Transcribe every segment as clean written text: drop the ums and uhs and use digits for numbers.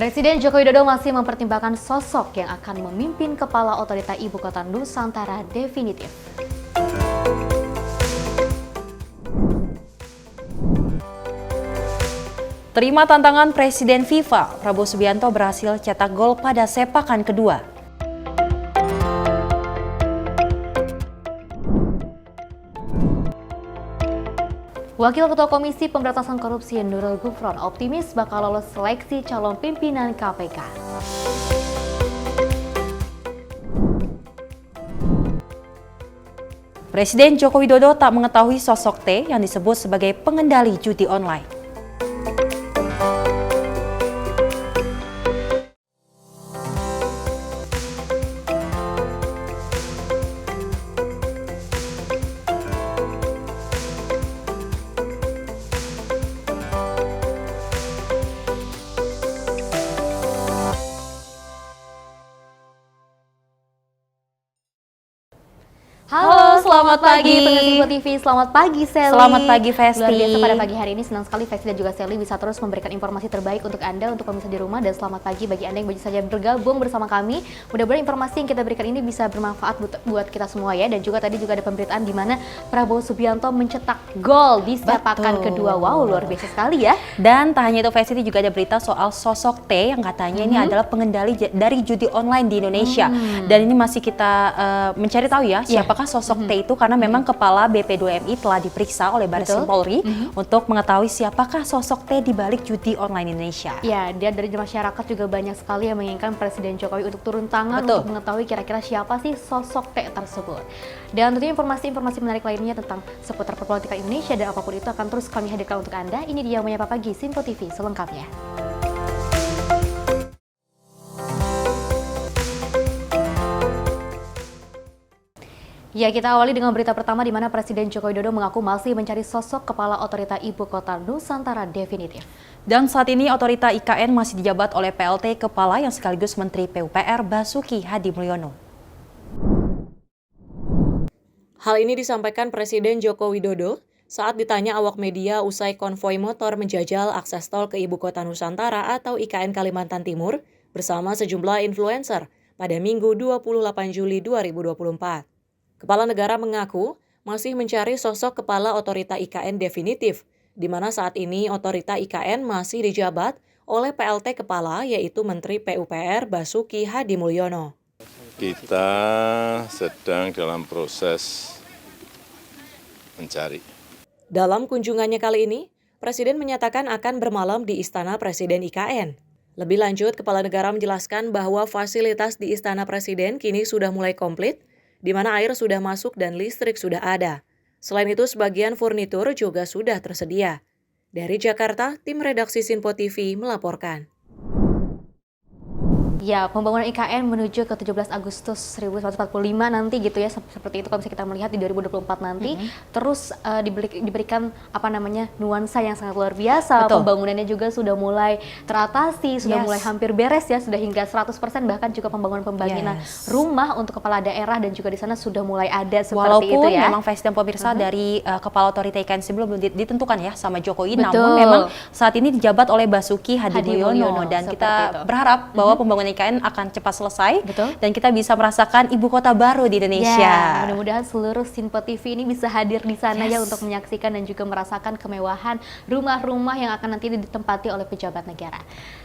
Presiden Joko Widodo masih mempertimbangkan sosok yang akan memimpin kepala otorita ibu kota Nusantara definitif. Terima tantangan Presiden FIFA, Prabowo Subianto berhasil cetak gol pada sepakan kedua. Wakil Ketua Komisi Pemberantasan Korupsi Nurul Gufron optimis bakal lolos seleksi calon pimpinan KPK. Presiden Joko Widodo tak mengetahui sosok T yang disebut sebagai pengendali judi online. Halo, selamat pagi pendengar TV. Selamat pagi Sally. Selamat pagi Festi. Luar biasa pada pagi hari ini, senang sekali Festi dan juga Sally bisa terus memberikan informasi terbaik untuk Anda, untuk pemirsa di rumah. Dan selamat pagi bagi Anda yang baru saja bergabung bersama kami. Mudah-mudahan informasi yang kita berikan ini bisa bermanfaat buat kita semua ya. Dan juga tadi juga ada pemberitaan di mana Prabowo Subianto mencetak gol di sepakan kedua. Wow, luar biasa sekali ya. Dan tak hanya itu Festi, juga ada berita soal sosok T yang katanya ini adalah pengendali dari judi online di Indonesia. Dan ini masih kita mencari tahu ya siapakah sosok T itu, karena memang Kepala BP2MI telah diperiksa oleh Baris Krim Polri untuk mengetahui siapakah sosok T di balik judi online Indonesia. Ya, dan dari masyarakat juga banyak sekali yang menginginkan Presiden Jokowi untuk turun tangan untuk mengetahui kira-kira siapa sih sosok T tersebut. Dan tentunya informasi-informasi menarik lainnya tentang seputar perpolitikan Indonesia dan apapun itu akan terus kami hadirkan untuk Anda. Ini dia Menyapa Pagi Simpo TV selengkapnya. Ya, kita awali dengan berita pertama di mana Presiden Joko Widodo mengaku masih mencari sosok kepala otorita ibu kota Nusantara definitif. Dan saat ini otorita IKN masih dijabat oleh PLT Kepala yang sekaligus Menteri PUPR Basuki Hadimulyono. Hal ini disampaikan Presiden Joko Widodo saat ditanya awak media usai konvoi motor menjajal akses tol ke Ibu Kota Nusantara atau IKN Kalimantan Timur bersama sejumlah influencer pada Minggu 28 Juli 2024. Kepala negara mengaku masih mencari sosok kepala otorita IKN definitif, di mana saat ini otorita IKN masih dijabat oleh PLT Kepala yaitu Menteri PUPR Basuki Hadimulyono. Kita sedang dalam proses mencari. Dalam kunjungannya kali ini, Presiden menyatakan akan bermalam di Istana Presiden IKN. Lebih lanjut, Kepala Negara menjelaskan bahwa fasilitas di Istana Presiden kini sudah mulai komplit, di mana air sudah masuk dan listrik sudah ada. Selain itu, sebagian furnitur juga sudah tersedia. Dari Jakarta, tim redaksi Simpo TV melaporkan. Ya, pembangunan IKN menuju ke 17 Agustus 1945 nanti gitu ya, seperti itu kalau bisa kita melihat di 2024 nanti. Terus diberikan nuansa yang sangat luar biasa. Pembangunannya juga sudah mulai teratasi, sudah mulai hampir beres ya, sudah hingga 100%, bahkan juga pembangunan rumah untuk kepala daerah dan juga di sana sudah mulai ada seperti itu ya. Walaupun memang Festi dan pemirsa dari kepala otorita IKN sebelum ditentukan ya sama Jokowi, namun memang saat ini dijabat oleh Basuki Hadimulyono dan kita berharap bahwa pembangunan IKN akan cepat selesai dan kita bisa merasakan ibu kota baru di Indonesia. Ya, mudah-mudahan seluruh Simpo TV ini bisa hadir di sana ya untuk menyaksikan dan juga merasakan kemewahan rumah-rumah yang akan nanti ditempati oleh pejabat negara.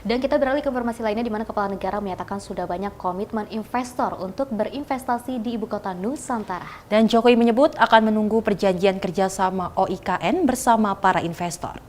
Dan kita beralih ke informasi lainnya di mana Kepala Negara menyatakan sudah banyak komitmen investor untuk berinvestasi di ibu kota Nusantara. Dan Jokowi menyebut akan menunggu perjanjian kerjasama OIKN bersama para investor.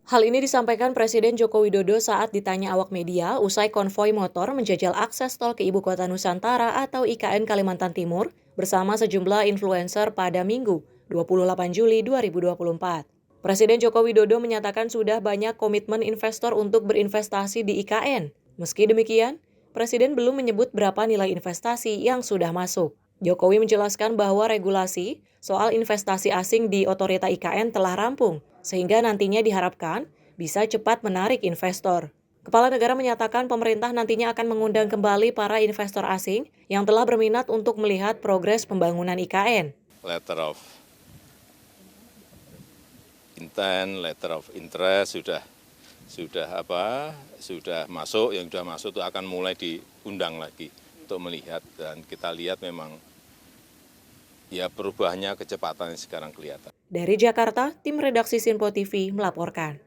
Hal ini disampaikan Presiden Joko Widodo saat ditanya awak media usai konvoi motor menjajal akses tol ke Ibu Kota Nusantara atau IKN Kalimantan Timur bersama sejumlah influencer pada Minggu 28 Juli 2024. Presiden Joko Widodo menyatakan sudah banyak komitmen investor untuk berinvestasi di IKN. Meski demikian, Presiden belum menyebut berapa nilai investasi yang sudah masuk. Jokowi menjelaskan bahwa regulasi soal investasi asing di otorita IKN telah rampung, sehingga nantinya diharapkan bisa cepat menarik investor. Kepala Negara menyatakan pemerintah nantinya akan mengundang kembali para investor asing yang telah berminat untuk melihat progres pembangunan IKN. Letter of intent, letter of interest sudah sudah masuk, yang sudah masuk itu akan mulai diundang lagi untuk melihat, dan kita lihat memang ya perubahannya kecepatan yang sekarang kelihatan. Dari Jakarta, tim redaksi Sinpo TV melaporkan.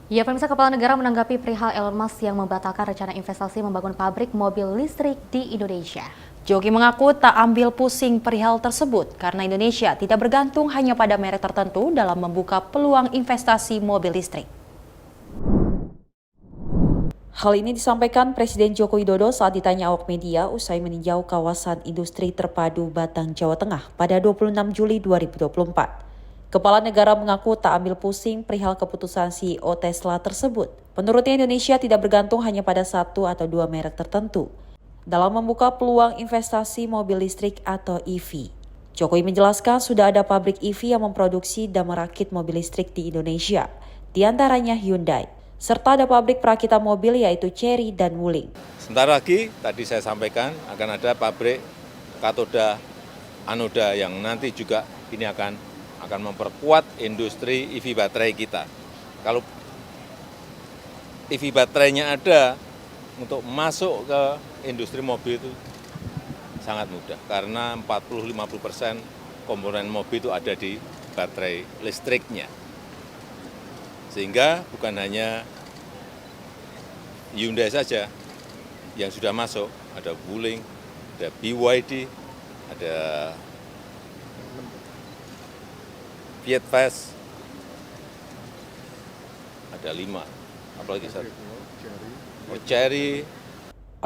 Ya, pemirsa, Kepala Negara menanggapi perihal Elon Musk yang membatalkan rencana investasi membangun pabrik mobil listrik di Indonesia. Jokowi mengaku tak ambil pusing perihal tersebut karena Indonesia tidak bergantung hanya pada merek tertentu dalam membuka peluang investasi mobil listrik. Hal ini disampaikan Presiden Joko Widodo saat ditanya awak media usai meninjau kawasan industri terpadu Batang, Jawa Tengah pada 26 Juli 2024. Kepala Negara mengaku tak ambil pusing perihal keputusan CEO Tesla tersebut. Menurutnya Indonesia tidak bergantung hanya pada satu atau dua merek tertentu dalam membuka peluang investasi mobil listrik atau EV. Jokowi menjelaskan sudah ada pabrik EV yang memproduksi dan merakit mobil listrik di Indonesia, di antaranya Hyundai, serta ada pabrik perakitan mobil yaitu Chery dan Wuling. Sebentar lagi, tadi saya sampaikan, akan ada pabrik katoda anoda yang nanti juga ini akan memperkuat industri EV baterai kita. Kalau EV baterainya ada, untuk masuk ke industri mobil itu sangat mudah, karena 40-50% komponen mobil itu ada di baterai listriknya. Sehingga bukan hanya Hyundai saja yang sudah masuk, ada Wuling, ada BYD, ada Fiat Fast, ada 5, apalagi satu, Chery.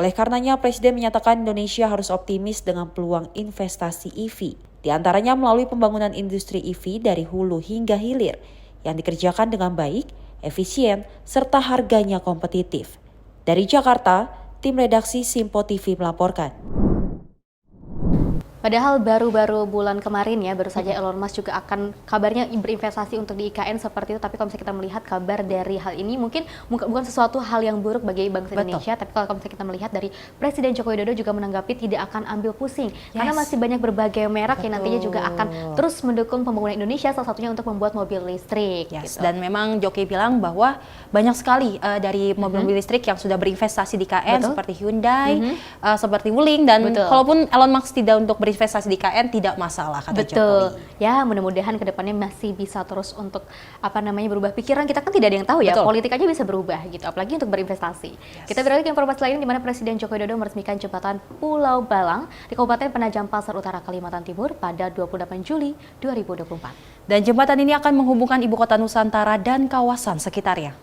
Oleh karenanya, Presiden menyatakan Indonesia harus optimis dengan peluang investasi EV, di antaranya melalui pembangunan industri EV dari hulu hingga hilir, yang dikerjakan dengan baik, efisien, serta harganya kompetitif. Dari Jakarta, tim redaksi Sinpo TV melaporkan. Padahal baru-baru bulan kemarin ya, baru saja Elon Musk juga akan kabarnya berinvestasi untuk di IKN seperti itu. Tapi kalau misalnya kita melihat kabar dari hal ini mungkin bukan sesuatu hal yang buruk bagi bangsa Indonesia. Tapi kalau misalnya kita melihat dari Presiden Joko Widodo juga menanggapi tidak akan ambil pusing. Karena masih banyak berbagai merek yang nantinya juga akan terus mendukung pembangunan Indonesia, salah satunya untuk membuat mobil listrik. Gitu. Dan memang Jokowi bilang bahwa banyak sekali dari mobil listrik yang sudah berinvestasi di IKN seperti Hyundai, seperti Wuling, dan kalaupun Elon Musk tidak untuk investasi di KN tidak masalah, kata Jokowi. Ya, mudah-mudahan kedepannya masih bisa terus untuk berubah pikiran. Kita kan tidak ada yang tahu ya, politik aja bisa berubah gitu, apalagi untuk berinvestasi. Kita beralih ke informasi lain di mana Presiden Joko Widodo meresmikan jembatan Pulau Balang di Kabupaten Penajam Pasar Utara, Kalimantan Timur pada 28 Juli 2024. Dan jembatan ini akan menghubungkan ibu kota Nusantara dan kawasan sekitarnya.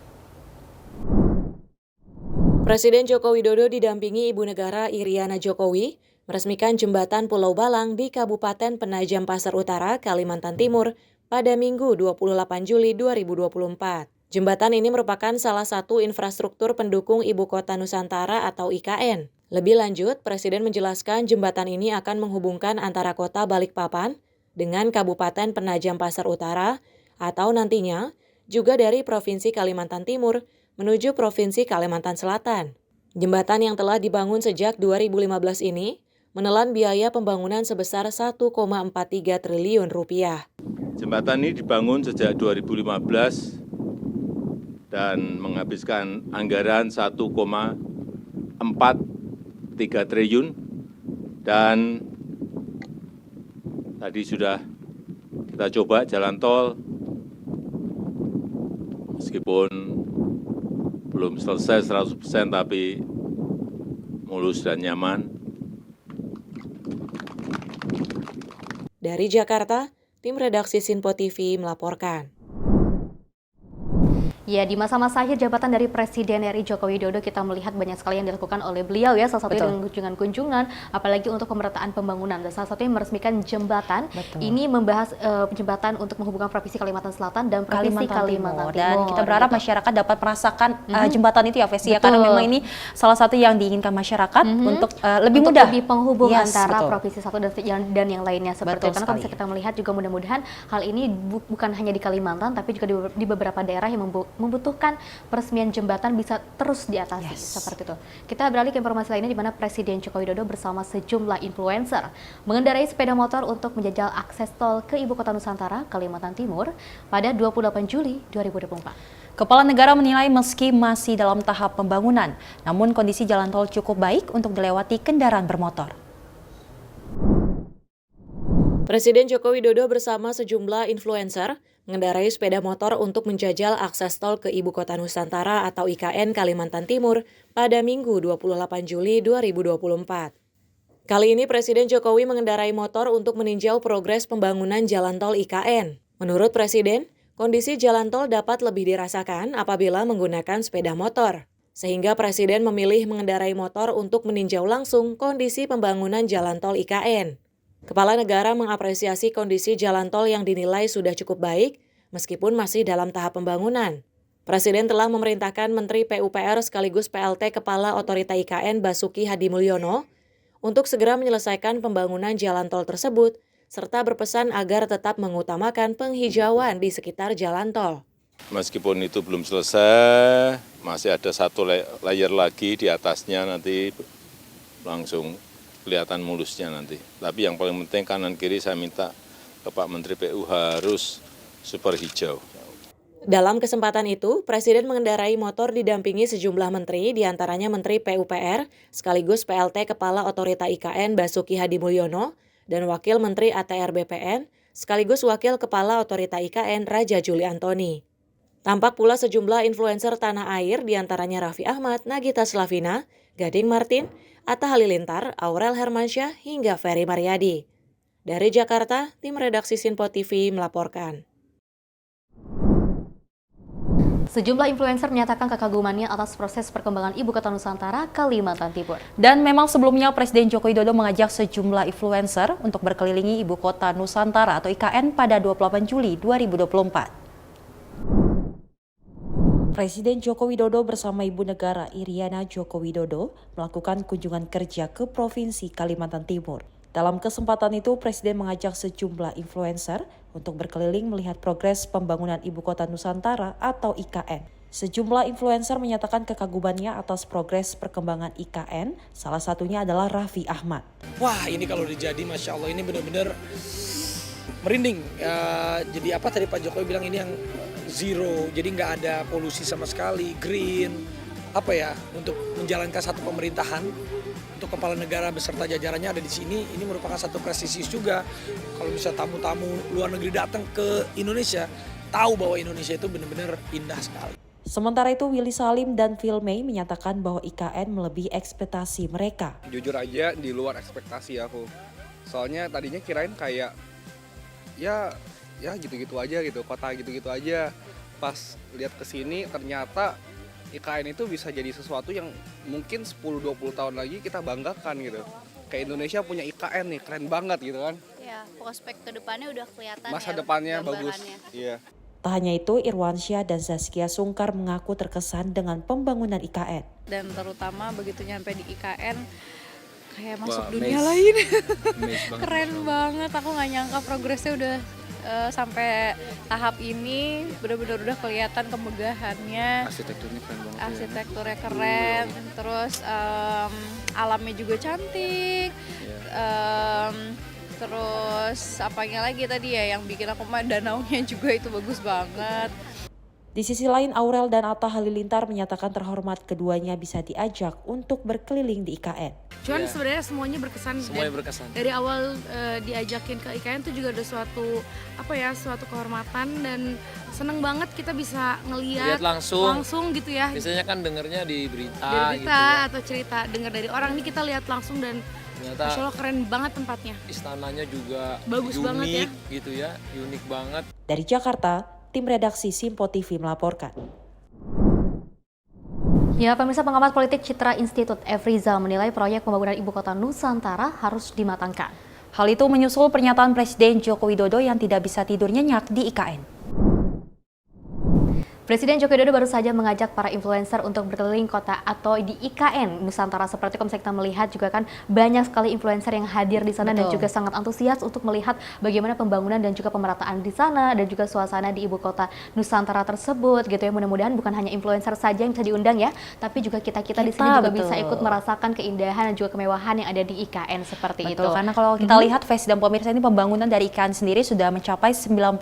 Presiden Joko Widodo didampingi Ibu Negara Iriana Jokowi meresmikan jembatan Pulau Balang di Kabupaten Penajam Pasar Utara, Kalimantan Timur pada Minggu 28 Juli 2024. Jembatan ini merupakan salah satu infrastruktur pendukung Ibu Kota Nusantara atau IKN. Lebih lanjut, Presiden menjelaskan jembatan ini akan menghubungkan antara kota Balikpapan dengan Kabupaten Penajam Pasar Utara atau nantinya juga dari Provinsi Kalimantan Timur menuju Provinsi Kalimantan Selatan. Jembatan yang telah dibangun sejak 2015 ini menelan biaya pembangunan sebesar 1,43 triliun rupiah. Jembatan ini dibangun sejak 2015 dan menghabiskan anggaran 1,43 triliun, dan tadi sudah kita coba jalan tol, meskipun belum selesai 100% tapi mulus dan nyaman. Dari Jakarta, tim redaksi Sinpo TV melaporkan. Ya, di masa-masa akhir jabatan dari Presiden RI Joko Widodo kita melihat banyak sekali yang dilakukan oleh beliau ya, salah satunya dengan kunjungan-kunjungan, apalagi untuk pemerataan pembangunan. Dan salah satunya meresmikan jembatan. Ini membahas jembatan untuk menghubungkan Provinsi Kalimantan Selatan dan Provinsi Kalimantan Timur. Dan kita berharap masyarakat dapat merasakan jembatan itu ya, Vesti, ya, karena memang ini salah satu yang diinginkan masyarakat untuk lebih mudah. Lebih penghubung antara Provinsi satu dan yang lainnya seperti itu. Karena kalau bisa kita melihat juga mudah-mudahan hal ini bukan hanya di Kalimantan, tapi juga di beberapa daerah yang membutuhkan peresmian jembatan bisa terus diatasi seperti itu. Kita beralih ke informasi lainnya di mana Presiden Joko Widodo bersama sejumlah influencer mengendarai sepeda motor untuk menjajal akses tol ke Ibu Kota Nusantara, Kalimantan Timur pada 28 Juli 2024. Kepala negara menilai meski masih dalam tahap pembangunan, namun kondisi jalan tol cukup baik untuk dilewati kendaraan bermotor. Presiden Joko Widodo bersama sejumlah influencer mengendarai sepeda motor untuk menjajal akses tol ke Ibu Kota Nusantara atau IKN Kalimantan Timur pada Minggu 28 Juli 2024. Kali ini Presiden Jokowi mengendarai motor untuk meninjau progres pembangunan jalan tol IKN. Menurut Presiden, kondisi jalan tol dapat lebih dirasakan apabila menggunakan sepeda motor. Sehingga Presiden memilih mengendarai motor untuk meninjau langsung kondisi pembangunan jalan tol IKN. Kepala negara mengapresiasi kondisi jalan tol yang dinilai sudah cukup baik, meskipun masih dalam tahap pembangunan. Presiden telah memerintahkan Menteri PUPR sekaligus PLT Kepala Otorita IKN Basuki Hadimulyono untuk segera menyelesaikan pembangunan jalan tol tersebut, serta berpesan agar tetap mengutamakan penghijauan di sekitar jalan tol. Meskipun itu belum selesai, masih ada satu layer lagi di atasnya, nanti langsung kelihatan mulusnya nanti. Tapi yang paling penting kanan kiri saya minta ke Pak Menteri PU harus super hijau. Dalam kesempatan itu, Presiden mengendarai motor didampingi sejumlah menteri, diantaranya Menteri PUPR sekaligus PLT Kepala Otorita IKN Basuki Hadimulyono, dan Wakil Menteri ATR BPN, sekaligus Wakil Kepala Otorita IKN Raja Juli Antoni. Tampak pula sejumlah influencer tanah air, diantaranya Raffi Ahmad, Nagita Slavina, Gading Martin, Atta Halilintar, Aurel Hermansyah, hingga Ferry Mariadi. Dari Jakarta, tim redaksi Sinpo TV melaporkan. Sejumlah influencer menyatakan kekagumannya atas proses perkembangan Ibu Kota Nusantara, Kalimantan Timur. Dan memang sebelumnya Presiden Joko Widodo mengajak sejumlah influencer untuk berkelilingi Ibu Kota Nusantara atau IKN pada 28 Juli 2024. Presiden Joko Widodo bersama Ibu Negara Iriana Joko Widodo melakukan kunjungan kerja ke Provinsi Kalimantan Timur. Dalam kesempatan itu, Presiden mengajak sejumlah influencer untuk berkeliling melihat progres pembangunan Ibu Kota Nusantara atau IKN. Sejumlah influencer menyatakan kekagumannya atas progres perkembangan IKN, salah satunya adalah Raffi Ahmad. Wah, ini kalau udah jadi, Masya Allah, ini benar-benar merinding. Jadi apa tadi Pak Jokowi bilang, ini yang zero, jadi nggak ada polusi sama sekali, green, untuk menjalankan satu pemerintahan. Untuk kepala negara beserta jajarannya ada di sini, ini merupakan satu prestisius juga. Kalau bisa tamu-tamu luar negeri datang ke Indonesia, tahu bahwa Indonesia itu benar-benar indah sekali. Sementara itu, Willy Salim dan Phil May menyatakan bahwa IKN melebihi ekspektasi mereka. Jujur aja di luar ekspektasi aku. Soalnya tadinya kirain kayak ya gitu-gitu aja gitu, kota gitu-gitu aja. Pas lihat ke sini ternyata IKN itu bisa jadi sesuatu yang mungkin 10-20 tahun lagi kita banggakan gitu. Kayak Indonesia punya IKN nih, keren banget gitu kan. Ya, prospek ke depannya udah kelihatan. Masa depannya bagus. Iya. Tak hanya itu, Irwansyah dan Zaskia Sungkar mengaku terkesan dengan pembangunan IKN. Dan terutama begitu nyampe di IKN, kayak masuk dunia lain. Keren banget, aku gak nyangka progresnya udah sampai tahap ini, benar-benar udah kelihatan kemegahannya. Arsitekturnya keren banget. Arsitekturnya keren, terus alamnya juga cantik. Terus apanya lagi tadi ya yang bikin aku danaunya juga itu bagus banget. Di sisi lain, Aurel dan Atta Halilintar menyatakan terhormat keduanya bisa diajak untuk berkeliling di IKN. Cuman sebenarnya semuanya berkesan. Dari awal diajakin ke IKN itu juga ada suatu kehormatan dan seneng banget kita bisa ngelihat langsung gitu ya. Biasanya kan dengernya di berita dari gitu ya. Atau cerita dengar dari orang, ini kita lihat langsung dan Masya Allah keren banget tempatnya. Istananya juga bagus unik banget ya. Gitu ya, unik banget. Dari Jakarta, tim redaksi Sinpo TV melaporkan. Ya, pemirsa, pengamat politik Citra Institute Efrizal menilai proyek pembangunan Ibu Kota Nusantara harus dimatangkan. Hal itu menyusul pernyataan Presiden Joko Widodo yang tidak bisa tidur nyenyak di IKN. Presiden Joko Widodo baru saja mengajak para influencer untuk berkeliling kota atau di IKN Nusantara. Seperti kalau kita melihat juga kan banyak sekali influencer yang hadir di sana dan juga sangat antusias untuk melihat bagaimana pembangunan dan juga pemerataan di sana dan juga suasana di ibu kota Nusantara tersebut gitu ya. Mudah-mudahan bukan hanya influencer saja yang bisa diundang ya, tapi juga kita di sini juga bisa ikut merasakan keindahan dan juga kemewahan yang ada di IKN seperti itu. Karena kalau kita lihat Fes dan pemirsa ini pembangunan dari IKN sendiri sudah mencapai 90%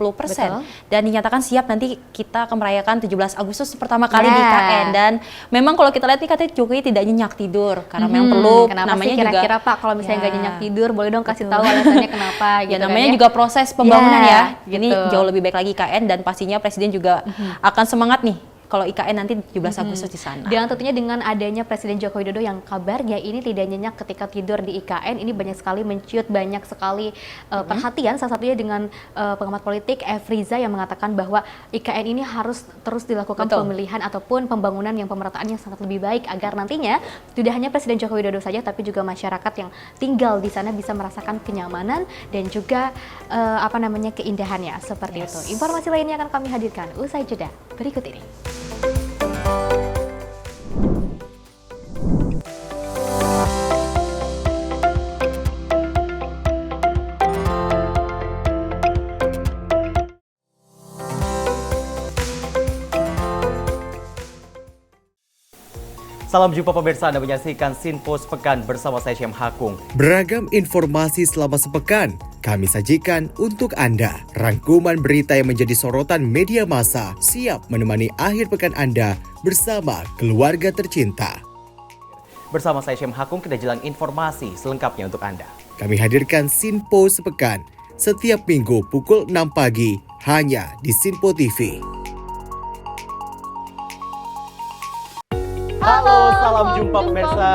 dan dinyatakan siap nanti kita akan merayakan 17 Agustus pertama kali di IKN. Dan memang kalau kita lihat nih katanya Jokowi tidak nyenyak tidur karena memang perlu namanya sih kira-kira juga Pak kalau misalnya nggak nyenyak tidur boleh dong kasih tahu alasannya kenapa gitu ya namanya juga proses pembangunan ini gitu. jauh lebih baik lagi IKN dan pastinya Presiden juga akan semangat nih kalau IKN nanti 17 Agustus di sana. Dan tentunya dengan adanya Presiden Joko Widodo yang kabarnya ini tidak nyenyak ketika tidur di IKN, ini banyak sekali menciut banyak sekali perhatian, salah satunya dengan pengamat politik Efriza yang mengatakan bahwa IKN ini harus terus dilakukan pemilihan ataupun pembangunan yang pemerataannya sangat lebih baik agar nantinya tidak hanya Presiden Joko Widodo saja tapi juga masyarakat yang tinggal di sana bisa merasakan kenyamanan dan juga keindahannya seperti itu. Informasi lainnya akan kami hadirkan usai jeda berikut ini. Salam jumpa pemirsa, Anda menyaksikan Sinpo Sepekan bersama saya Syam Hakung. Beragam informasi selama sepekan kami sajikan untuk Anda. Rangkuman berita yang menjadi sorotan media massa siap menemani akhir pekan Anda bersama keluarga tercinta. Bersama saya Syam Hakung, kita jelang informasi selengkapnya untuk Anda. Kami hadirkan Sinpo Sepekan setiap minggu pukul 6 pagi hanya di Sinpo TV. Halo, salam jumpa pemirsa.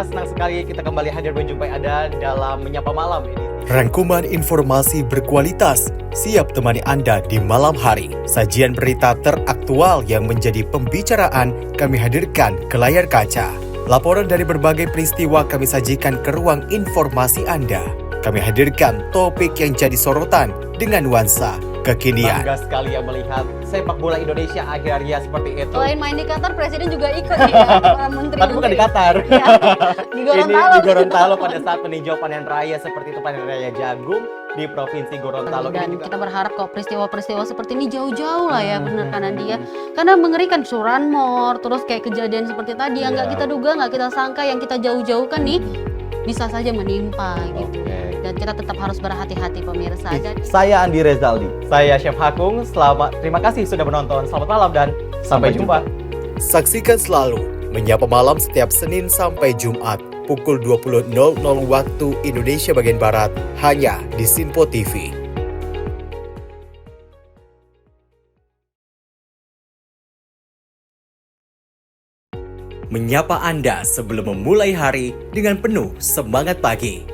Senang sekali kita kembali hadir menjumpai Anda dalam Menyapa Malam ini. Rangkuman informasi berkualitas siap temani Anda di malam hari. Sajian berita teraktual yang menjadi pembicaraan kami hadirkan ke layar kaca. Laporan dari berbagai peristiwa kami sajikan ke ruang informasi Anda. Kami hadirkan topik yang jadi sorotan dengan nuansa kekinian. Bangga sekali yang melihat sepak bola Indonesia akhir-akhirnya seperti itu. Selain main di Qatar, Presiden juga ikut ya, para menteri. Tapi bukan di Qatar. Ya, di Gorontalo. Ini di Gorontalo pada saat meninjau panen raya seperti itu, panen raya jagung di Provinsi Gorontalo. Dan kita berharap kok peristiwa-peristiwa seperti ini jauh-jauh lah ya, benar kanan dia. Karena mengerikan Curanmor, terus kayak kejadian seperti tadi yang nggak kita duga, nggak kita sangka, yang kita jauh-jauhkan nih bisa saja menimpa gitu. Dan kita tetap harus berhati-hati pemirsa. Saya Andi Rezaldi, saya Chef Hakung. Terima kasih sudah menonton. Selamat malam dan sampai jumpa. Saksikan selalu Menyapa Malam setiap Senin sampai Jumat pukul 20.00 waktu Indonesia bagian Barat hanya di Sinpo TV. Menyapa Anda sebelum memulai hari dengan penuh semangat pagi.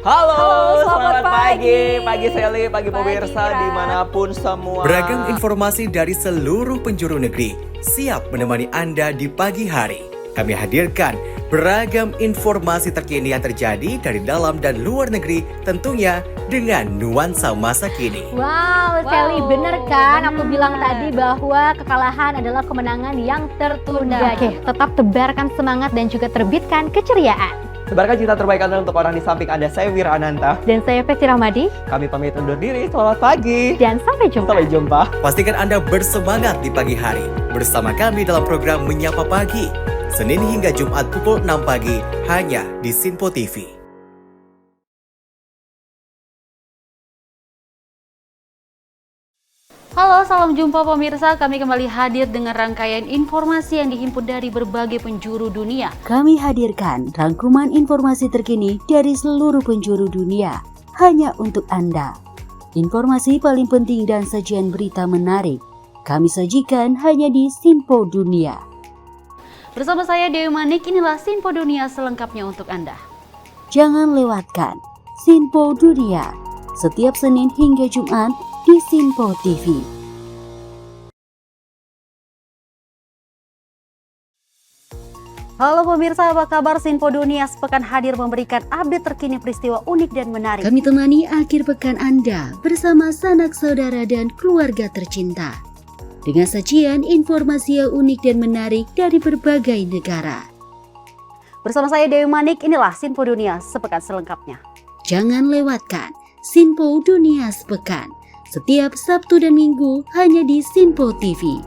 Halo, selamat pagi. Pagi Sally, pagi pemirsa dimanapun semua. Beragam informasi dari seluruh penjuru negeri siap menemani Anda di pagi hari. Kami hadirkan beragam informasi terkini yang terjadi dari dalam dan luar negeri, tentunya dengan nuansa masa kini. Wow, Sally, bener kan? Aku bilang tadi bahwa kekalahan adalah kemenangan yang tertunda. Oke, tetap tebarkan semangat dan juga terbitkan keceriaan. Sebarkan cinta terbaik Anda untuk orang di samping Anda. Saya Wira Ananta. Dan saya Festi Rahmadi. Kami pamit undur diri. Selamat pagi. Dan sampai jumpa. Sampai jumpa. Pastikan Anda bersemangat di pagi hari bersama kami dalam program Menyapa Pagi. Senin hingga Jumat pukul 6 pagi hanya di Sinpo TV. Halo, salam jumpa pemirsa. Kami kembali hadir dengan rangkaian informasi yang dihimpun dari berbagai penjuru dunia. Kami hadirkan rangkuman informasi terkini dari seluruh penjuru dunia hanya untuk Anda. Informasi paling penting dan sajian berita menarik kami sajikan hanya di Sinpo Dunia. Bersama saya Dewi Manik, inilah Sinpo Dunia selengkapnya untuk Anda. Jangan lewatkan Sinpo Dunia setiap Senin hingga Jumat di Sinpo TV. Halo pemirsa, apa kabar? Sinpo Dunia sepekan hadir memberikan update terkini peristiwa unik dan menarik. Kami temani akhir pekan Anda bersama sanak saudara dan keluarga tercinta. dengan sajian informasi yang unik dan menarik dari berbagai negara. Bersama saya Dewi Manik, inilah Sinpo Dunia sepekan selengkapnya. Jangan lewatkan Sinpo Dunia Sepekan setiap Sabtu dan Minggu hanya di Sinpo TV.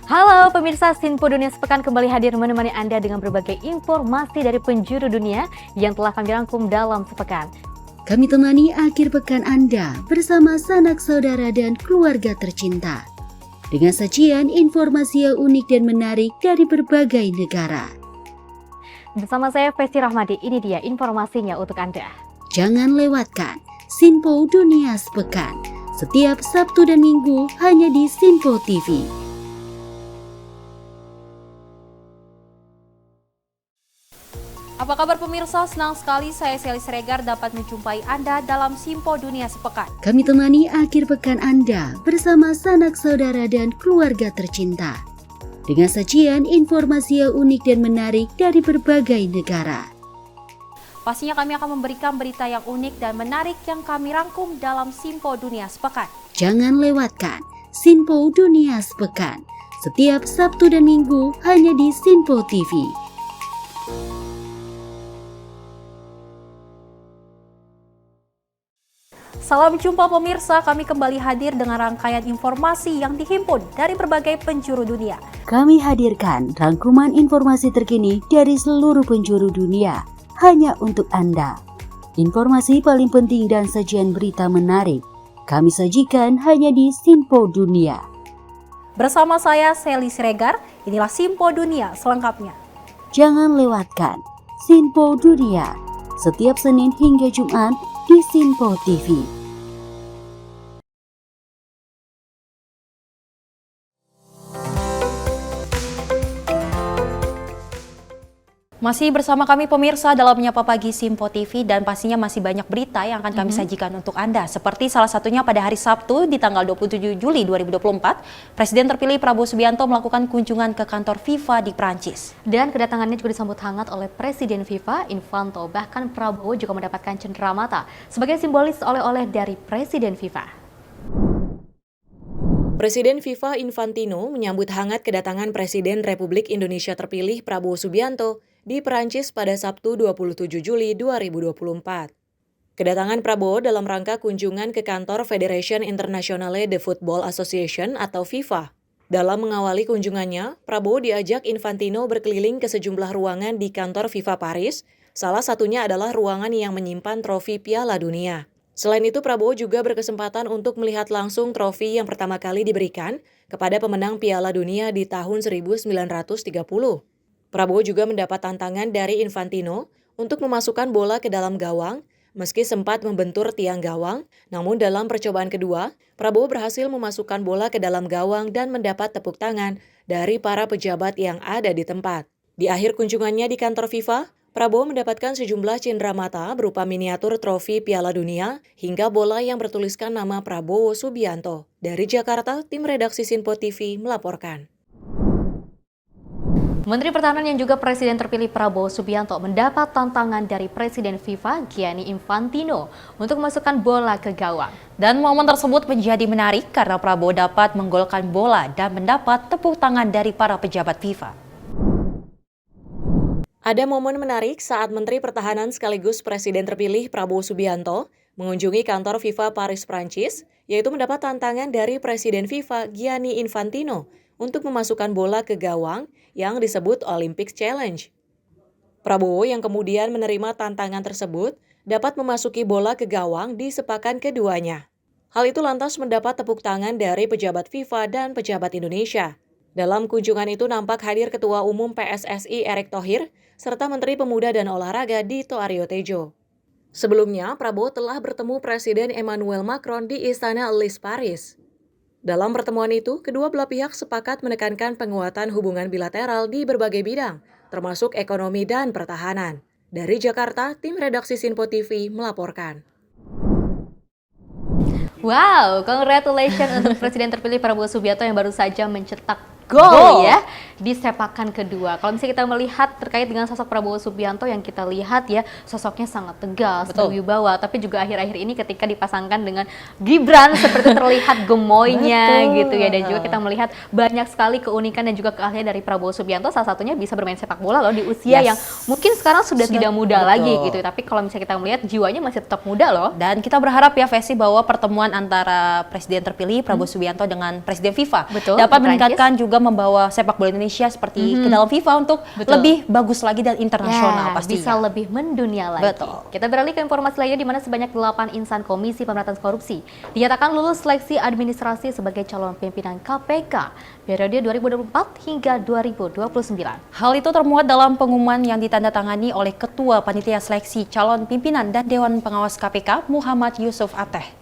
Halo pemirsa, Sinpo Dunia Sepekan kembali hadir menemani Anda dengan berbagai informasi dari penjuru dunia yang telah kami rangkum dalam sepekan. Kami temani akhir pekan Anda bersama sanak saudara dan keluarga tercinta. Dengan sajian informasi yang unik dan menarik dari berbagai negara. Bersama saya Festi Rahmadi, ini dia informasinya untuk Anda. Jangan lewatkan Sinpo Dunia Sepekan setiap Sabtu dan Minggu hanya di Sinpo TV. Apa kabar pemirsa? Senang sekali saya Sally Siregar dapat menjumpai Anda dalam Sinpo Dunia Sepekan. Kami temani akhir pekan Anda bersama sanak saudara dan keluarga tercinta. Dengan sajian informasi yang unik dan menarik dari berbagai negara. Pastinya kami akan memberikan berita yang unik dan menarik yang kami rangkum dalam Sinpo Dunia Sepekan. Jangan lewatkan Sinpo Dunia Sepekan setiap Sabtu dan Minggu hanya di Sinpo TV. Salam jumpa pemirsa, kami kembali hadir dengan rangkaian informasi yang dihimpun dari berbagai penjuru dunia. Kami hadirkan rangkuman informasi terkini dari seluruh penjuru dunia hanya untuk Anda. Informasi paling penting dan sajian berita menarik kami sajikan hanya di Sinpo Dunia. Bersama saya Sally Siregar, inilah Sinpo Dunia selengkapnya. Jangan lewatkan Sinpo Dunia setiap Senin hingga Jumat di Sinpo TV. Masih bersama kami pemirsa dalam Menyapa Pagi Sinpo TV dan pastinya masih banyak berita yang akan kami sajikan untuk Anda. Seperti salah satunya pada hari Sabtu di tanggal 27 Juli 2024, Presiden terpilih Prabowo Subianto melakukan kunjungan ke kantor FIFA di Prancis. Dan kedatangannya juga disambut hangat oleh Presiden FIFA, Infantino. Bahkan Prabowo juga mendapatkan cenderamata sebagai simbolis oleh-oleh dari Presiden FIFA. Presiden FIFA Infantino menyambut hangat kedatangan Presiden Republik Indonesia terpilih Prabowo Subianto di Perancis pada Sabtu 27 Juli 2024. Kedatangan Prabowo dalam rangka kunjungan ke kantor Federation Internationale de Football Association atau FIFA. Dalam mengawali kunjungannya, Prabowo diajak Infantino berkeliling ke sejumlah ruangan di kantor FIFA Paris, salah satunya adalah ruangan yang menyimpan trofi Piala Dunia. Selain itu, Prabowo juga berkesempatan untuk melihat langsung trofi yang pertama kali diberikan kepada pemenang Piala Dunia di tahun 1930. Prabowo juga mendapat tantangan dari Infantino untuk memasukkan bola ke dalam gawang, meski sempat membentur tiang gawang, namun dalam percobaan kedua, Prabowo berhasil memasukkan bola ke dalam gawang dan mendapat tepuk tangan dari para pejabat yang ada di tempat. Di akhir kunjungannya di kantor FIFA, Prabowo mendapatkan sejumlah cenderamata berupa miniatur trofi Piala Dunia hingga bola yang bertuliskan nama Prabowo Subianto. Dari Jakarta, tim redaksi Sinpo TV melaporkan. Menteri Pertahanan yang juga Presiden terpilih Prabowo Subianto mendapat tantangan dari Presiden FIFA Gianni Infantino untuk memasukkan bola ke gawang. Dan momen tersebut menjadi menarik karena Prabowo dapat menggolkan bola dan mendapat tepuk tangan dari para pejabat FIFA. Ada momen menarik saat Menteri Pertahanan sekaligus Presiden terpilih Prabowo Subianto mengunjungi kantor FIFA Paris, Prancis, yaitu mendapat tantangan dari Presiden FIFA Gianni Infantino untuk memasukkan bola ke gawang yang disebut Olympic Challenge. Prabowo yang kemudian menerima tantangan tersebut dapat memasuki bola ke gawang di sepakan keduanya. Hal itu lantas mendapat tepuk tangan dari pejabat FIFA dan pejabat Indonesia. Dalam kunjungan itu nampak hadir Ketua Umum PSSI Erick Thohir serta Menteri Pemuda dan Olahraga Dito Aryo Tejo. Sebelumnya, Prabowo telah bertemu Presiden Emmanuel Macron di Istana Elysée Paris. Dalam pertemuan itu, kedua belah pihak sepakat menekankan penguatan hubungan bilateral di berbagai bidang, termasuk ekonomi dan pertahanan. Dari Jakarta, tim redaksi Sinpo TV melaporkan. Wow, congratulations untuk Presiden terpilih Prabowo Subianto yang baru saja mencetak gol ya di sepakan kedua. Kalau misalnya kita melihat terkait dengan sosok Prabowo Subianto yang kita lihat ya, sosoknya sangat tegas, berwibawa, tapi juga akhir-akhir ini ketika dipasangkan dengan Gibran seperti terlihat gemoynya gitu ya, dan juga kita melihat banyak sekali keunikan dan juga keahlian dari Prabowo Subianto, salah satunya bisa bermain sepak bola loh di usia yang mungkin sekarang sudah tidak muda lagi gitu, tapi kalau misalnya kita melihat jiwanya masih tetap muda loh. Dan kita berharap ya Vesi bahwa pertemuan antara Presiden terpilih Prabowo Subianto dengan Presiden FIFA dapat meningkatkan juga membawa sepak bola Indonesia seperti ke dalam FIFA untuk lebih bagus lagi dan internasional pastinya. Bisa lebih mendunia lagi. Kita beralih ke informasi lainnya di mana sebanyak 8 insan Komisi Pemberantasan Korupsi dinyatakan lulus seleksi administrasi sebagai calon pimpinan KPK periode 2024 hingga 2029. Hal itu termuat dalam pengumuman yang ditandatangani oleh Ketua Panitia Seleksi Calon Pimpinan dan Dewan Pengawas KPK Muhammad Yusuf Ateh.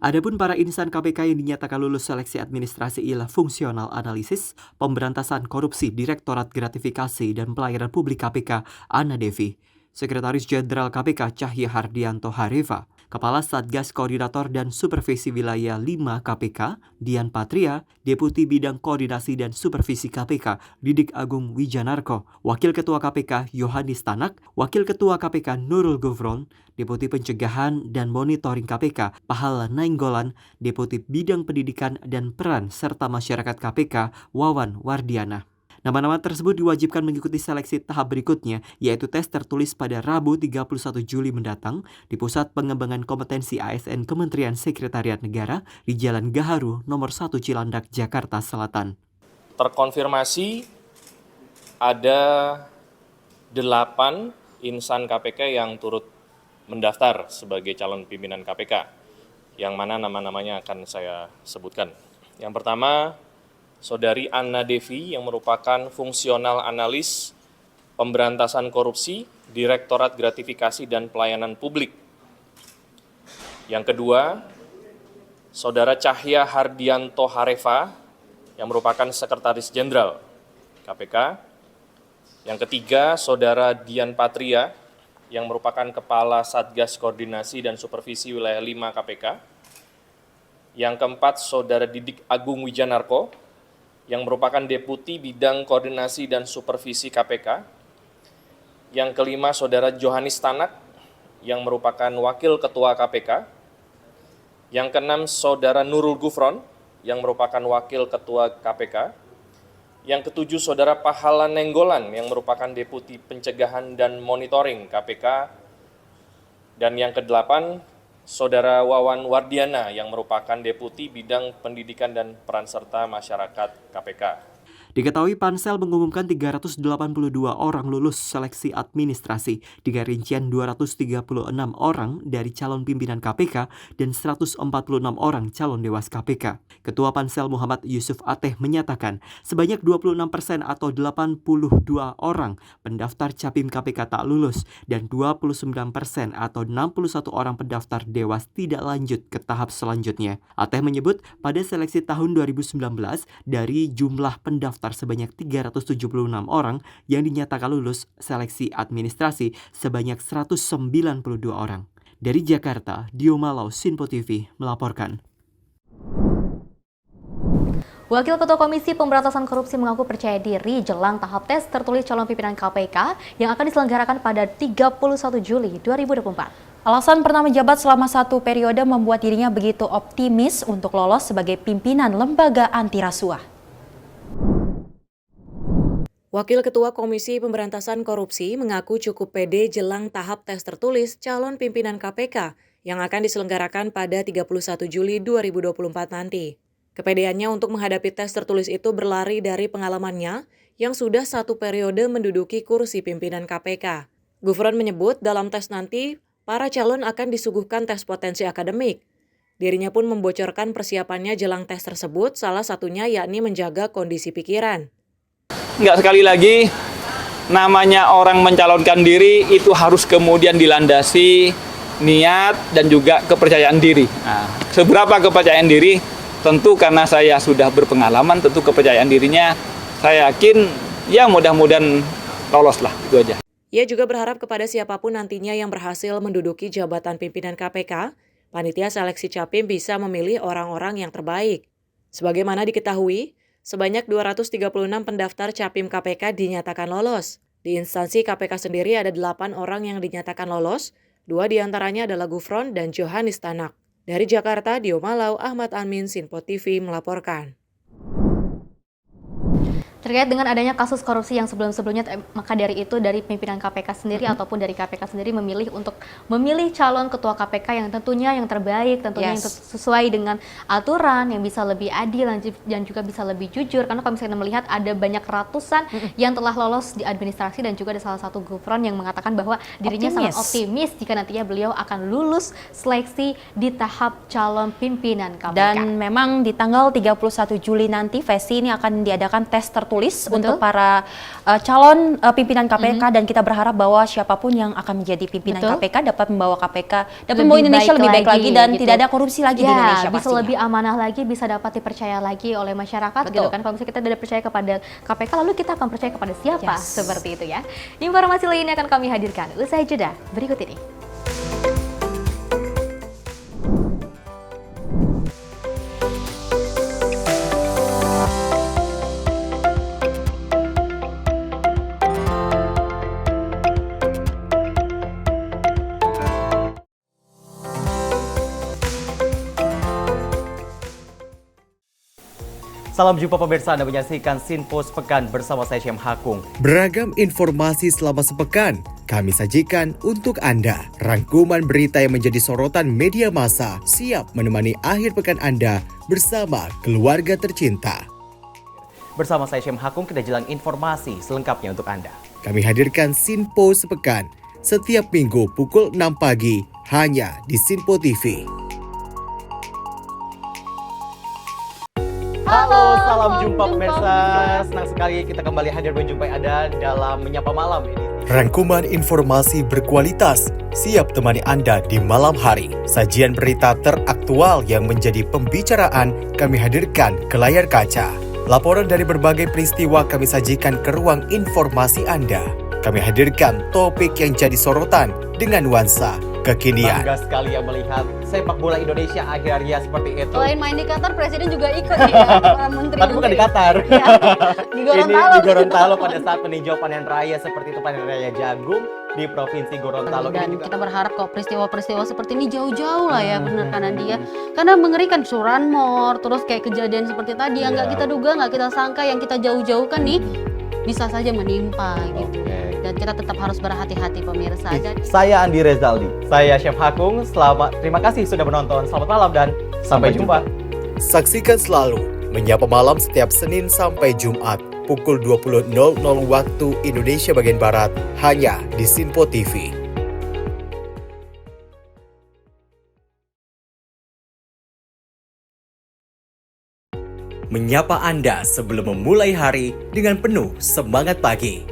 Adapun para insan KPK yang dinyatakan lulus seleksi administrasi ialah Fungsional Analisis, Pemberantasan Korupsi Direktorat Gratifikasi dan Pelayanan Publik KPK Ana Devi, Sekretaris Jenderal KPK Cahya Hardianto Hareva, Kepala Satgas Koordinator dan Supervisi Wilayah 5 KPK Dian Patria, Deputi Bidang Koordinasi dan Supervisi KPK Didik Agung Wijanarko, Wakil Ketua KPK Yohanis Tanak, Wakil Ketua KPK Nurul Gufron, Deputi Pencegahan dan Monitoring KPK Pahala Nainggolan, Deputi Bidang Pendidikan dan Peran serta Masyarakat KPK Wawan Wardiana. Nama-nama tersebut diwajibkan mengikuti seleksi tahap berikutnya, yaitu tes tertulis pada Rabu 31 Juli mendatang di Pusat Pengembangan Kompetensi ASN Kementerian Sekretariat Negara di Jalan Gaharu, nomor 1 Cilandak, Jakarta Selatan. Terkonfirmasi ada 8 insan KPK yang turut mendaftar sebagai calon pimpinan KPK, yang mana nama-namanya akan saya sebutkan. Yang pertama, Saudari Ana Devi yang merupakan Fungsional Analis Pemberantasan Korupsi, Direktorat Gratifikasi dan Pelayanan Publik. Yang kedua, Saudara Cahya Hardianto Hareva yang merupakan Sekretaris Jenderal KPK. Yang ketiga, Saudara Dian Patria yang merupakan Kepala Satgas Koordinasi dan Supervisi Wilayah 5 KPK. Yang keempat, Saudara Didik Agung Wijanarko yang merupakan Deputi Bidang Koordinasi dan Supervisi KPK. Yang kelima, Saudara Yohanis Tanak yang merupakan Wakil Ketua KPK. Yang keenam, Saudara Nurul Gufron yang merupakan Wakil Ketua KPK. Yang ketujuh, Saudara Pahala Nainggolan yang merupakan Deputi Pencegahan dan Monitoring KPK. Dan yang kedelapan, Saudara Wawan Wardiana yang merupakan Deputi Bidang Pendidikan dan Peran Serta Masyarakat KPK. Diketahui Pansel mengumumkan 382 orang lulus seleksi administrasi dengan rincian 236 orang dari calon pimpinan KPK dan 146 orang calon dewas KPK. Ketua Pansel Muhammad Yusuf Ateh menyatakan sebanyak 26% atau 82 orang pendaftar Capim KPK tak lulus dan 29% atau 61 orang pendaftar dewas tidak lanjut ke tahap selanjutnya. Ateh menyebut pada seleksi tahun 2019 dari jumlah pendaftar sebanyak 376 orang yang dinyatakan lulus seleksi administrasi sebanyak 192 orang. Dari Jakarta, Dio Malau, Sinpo TV melaporkan. Wakil Ketua Komisi Pemberantasan Korupsi mengaku percaya diri jelang tahap tes tertulis calon pimpinan KPK yang akan diselenggarakan pada 31 Juli 2024. Alasan pernah menjabat selama 1 periode membuat dirinya begitu optimis untuk lolos sebagai pimpinan lembaga anti rasuah. Wakil Ketua Komisi Pemberantasan Korupsi mengaku cukup pede jelang tahap tes tertulis calon pimpinan KPK yang akan diselenggarakan pada 31 Juli 2024 nanti. Kepedeannya untuk menghadapi tes tertulis itu berlari dari pengalamannya yang sudah 1 periode menduduki kursi pimpinan KPK. Gufron menyebut dalam tes nanti, para calon akan disuguhkan tes potensi akademik. Dirinya pun membocorkan persiapannya jelang tes tersebut, salah satunya yakni menjaga kondisi pikiran. Enggak, sekali lagi, namanya orang mencalonkan diri itu harus kemudian dilandasi niat dan juga kepercayaan diri. Nah, seberapa kepercayaan diri? Tentu karena saya sudah berpengalaman, tentu kepercayaan dirinya saya yakin ya mudah-mudahan lolos lah, itu aja. Ia juga berharap kepada siapapun nantinya yang berhasil menduduki jabatan pimpinan KPK, panitia seleksi Capim bisa memilih orang-orang yang terbaik. Sebagaimana diketahui, sebanyak 236 pendaftar Capim KPK dinyatakan lolos. Di instansi KPK sendiri ada 8 orang yang dinyatakan lolos, 2 diantaranya adalah Gufron dan Johanis Tanak. Dari Jakarta, Dio Malau, Ahmad Amin, Sinpo TV melaporkan. Terkait dengan adanya kasus korupsi yang sebelum-sebelumnya, maka dari itu dari pimpinan KPK sendiri ataupun dari KPK sendiri memilih untuk memilih calon ketua KPK yang tentunya yang terbaik, tentunya yang sesuai dengan aturan, yang bisa lebih adil dan juga bisa lebih jujur. Karena kalau misalnya melihat ada banyak ratusan yang telah lolos di administrasi dan juga ada salah satu Gufron yang mengatakan bahwa dirinya sangat optimis jika nantinya beliau akan lulus seleksi di tahap calon pimpinan KPK. Dan memang di tanggal 31 Juli nanti Vesti ini akan diadakan tes tertulis untuk para calon pimpinan KPK dan kita berharap bahwa siapapun yang akan menjadi pimpinan KPK dapat membawa KPK, dapat membawa Indonesia lebih baik lagi dan tidak ada korupsi lagi di Indonesia bisa pastinya. lebih amanah lagi, bisa dapat dipercaya lagi oleh masyarakat gitu kan. Kalau misalnya kita tidak percaya kepada KPK, lalu kita akan percaya kepada siapa? Seperti itu ya. Informasi lainnya akan kami hadirkan usai jeda berikut ini. Salam jumpa pemirsa, Anda menyaksikan Sinpo Sepekan bersama saya Syam Hakung. Beragam informasi selama sepekan kami sajikan untuk Anda. Rangkuman berita yang menjadi sorotan media massa siap menemani akhir pekan Anda bersama keluarga tercinta. Bersama saya Syam Hakung, kita jelang informasi selengkapnya untuk Anda. Kami hadirkan Sinpo Sepekan setiap minggu pukul 6 pagi hanya di Sinpo TV. Halo, salam jumpa pemirsa. Senang sekali kita kembali hadir menjumpai Anda dalam Menyapa Malam ini. Rangkuman informasi berkualitas siap temani Anda di malam hari. Sajian berita teraktual yang menjadi pembicaraan kami hadirkan ke layar kaca. Laporan dari berbagai peristiwa kami sajikan ke ruang informasi Anda. Kami hadirkan topik yang jadi sorotan dengan nuansa kekinian. Bangga sekali yang melihat sepak bola Indonesia akhir-akhirnya seperti itu. Selain main di Qatar, Presiden juga ikut ya, para menteri. Tapi bukan di Qatar. Ya, di Gorontalo. Ini di Gorontalo pada saat meninjau panen raya seperti itu, panen raya jagung di Provinsi Gorontalo. Dan kita berharap kok peristiwa-peristiwa seperti ini jauh-jauh lah ya, benar kan dia. Karena mengerikan curanmor, terus kayak kejadian seperti tadi yang nggak kita duga, nggak kita sangka, yang kita jauh-jauhkan nih bisa saja menimpa gitu. Dan kita tetap harus berhati-hati pemirsa. Saya Andi Rezaldi, saya Chef Hakung. Terima kasih sudah menonton. Selamat malam dan sampai jumpa. Saksikan selalu Menyapa Malam setiap Senin sampai Jumat pukul 20.00 waktu Indonesia bagian Barat hanya di Sinpo TV. Menyapa Anda sebelum memulai hari dengan penuh semangat pagi.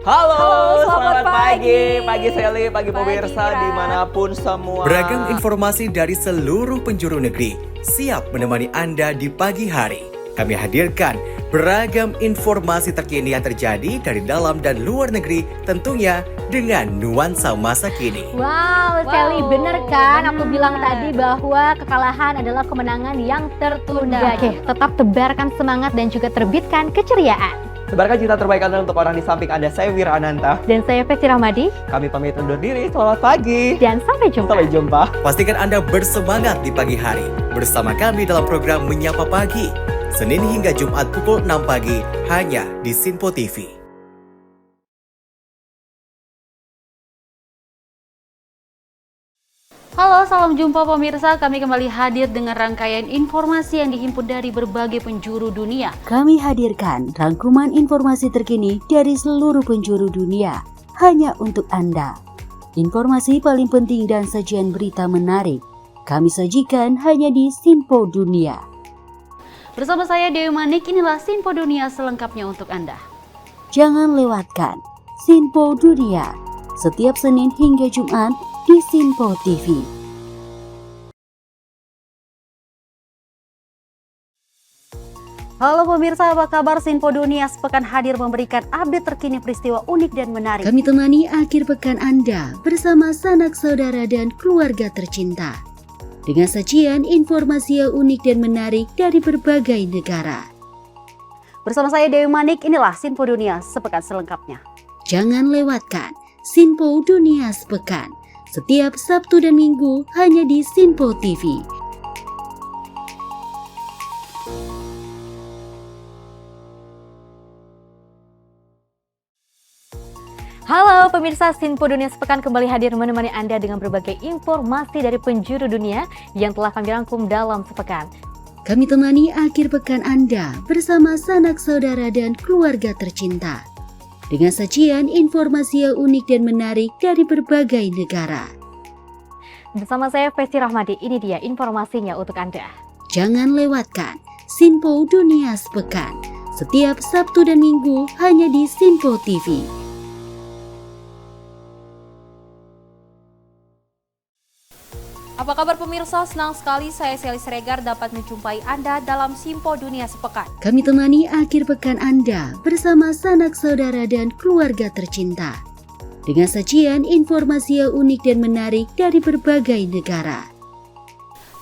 Halo, selamat pagi. Pagi Sally, pagi pemirsa dimanapun semua. Beragam informasi dari seluruh penjuru negeri siap menemani Anda di pagi hari. Kami hadirkan beragam informasi terkini yang terjadi dari dalam dan luar negeri, tentunya dengan nuansa masa kini. Wow, Sally, bener kan? Aku bilang tadi bahwa kekalahan adalah kemenangan yang tertunda. Oke, tetap tebarkan semangat dan juga terbitkan keceriaan. Sebarkan cerita terbaik Anda untuk orang di samping Anda. Saya Wira Ananta. Dan saya Vesti Rahmadi. Kami pamit undur diri. Selamat pagi. Dan sampai jumpa. Sampai jumpa. Pastikan Anda bersemangat di pagi hari bersama kami dalam program Menyapa Pagi. Senin hingga Jumat pukul 6 pagi hanya di Sinpo TV. Halo, salam jumpa pemirsa. Kami kembali hadir dengan rangkaian informasi yang dihimpun dari berbagai penjuru dunia. Kami hadirkan rangkuman informasi terkini dari seluruh penjuru dunia hanya untuk Anda. Informasi paling penting dan sajian berita menarik kami sajikan hanya di Sinpo Dunia. Bersama saya Dewi Manik, inilah Sinpo Dunia selengkapnya untuk Anda. Jangan lewatkan Sinpo Dunia setiap Senin hingga Jumat di Sinpo TV. Halo pemirsa, apa kabar? Sinpo Dunia sepekan hadir memberikan update terkini peristiwa unik dan menarik. Kami temani akhir pekan Anda bersama sanak saudara dan keluarga tercinta. dengan sajian informasi yang unik dan menarik dari berbagai negara. Bersama saya Dewi Manik, inilah Sinpo Dunia sepekan selengkapnya. Jangan lewatkan Sinpo Dunia Sepekan setiap Sabtu dan Minggu hanya di Sinpo TV. Halo pemirsa, Sinpo Dunia Sepekan kembali hadir menemani Anda dengan berbagai informasi dari penjuru dunia yang telah kami rangkum dalam sepekan. Kami temani akhir pekan Anda bersama sanak saudara dan keluarga tercinta. Dengan sajian informasi yang unik dan menarik dari berbagai negara. Bersama saya Festi Rahmadi, ini dia informasinya untuk Anda. Jangan lewatkan Sinpo Dunia Sepekan setiap Sabtu dan Minggu hanya di Sinpo TV. Apa kabar pemirsa? Senang sekali saya Sally Siregar dapat menjumpai Anda dalam Sinpo Dunia Sepekan. Kami temani akhir pekan Anda bersama sanak saudara dan keluarga tercinta. Dengan sajian informasi yang unik dan menarik dari berbagai negara.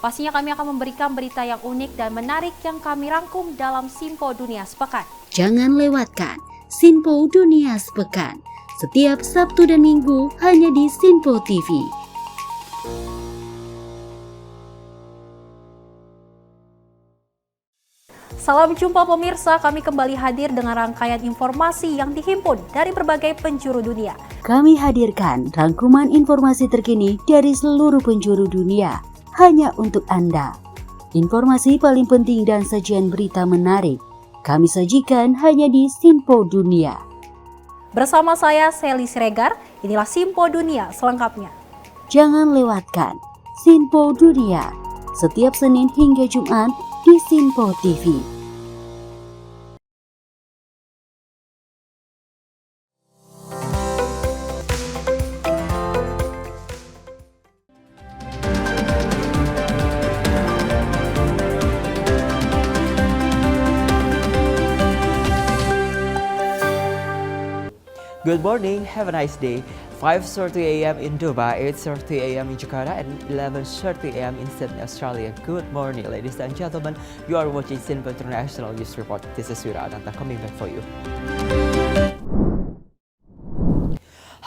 Pastinya kami akan memberikan berita yang unik dan menarik yang kami rangkum dalam Sinpo Dunia Sepekan. Jangan lewatkan Sinpo Dunia Sepekan setiap Sabtu dan Minggu hanya di Sinpo TV. Salam jumpa pemirsa, kami kembali hadir dengan rangkaian informasi yang dihimpun dari berbagai penjuru dunia. Kami hadirkan rangkuman informasi terkini dari seluruh penjuru dunia hanya untuk Anda. Informasi paling penting dan sajian berita menarik kami sajikan hanya di Sinpo Dunia. Bersama saya Sally Siregar, inilah Sinpo Dunia selengkapnya. Jangan lewatkan Sinpo Dunia setiap Senin hingga Jumat di Sinpo TV. Good morning, have a nice day. 5:30 a.m. in Dubai, 8:30 a.m. in Jakarta, and 11:30 a.m. in Sydney, Australia. Good morning, ladies and gentlemen. You are watching Sinpo International News Report. This is Wira Ananta coming back for you.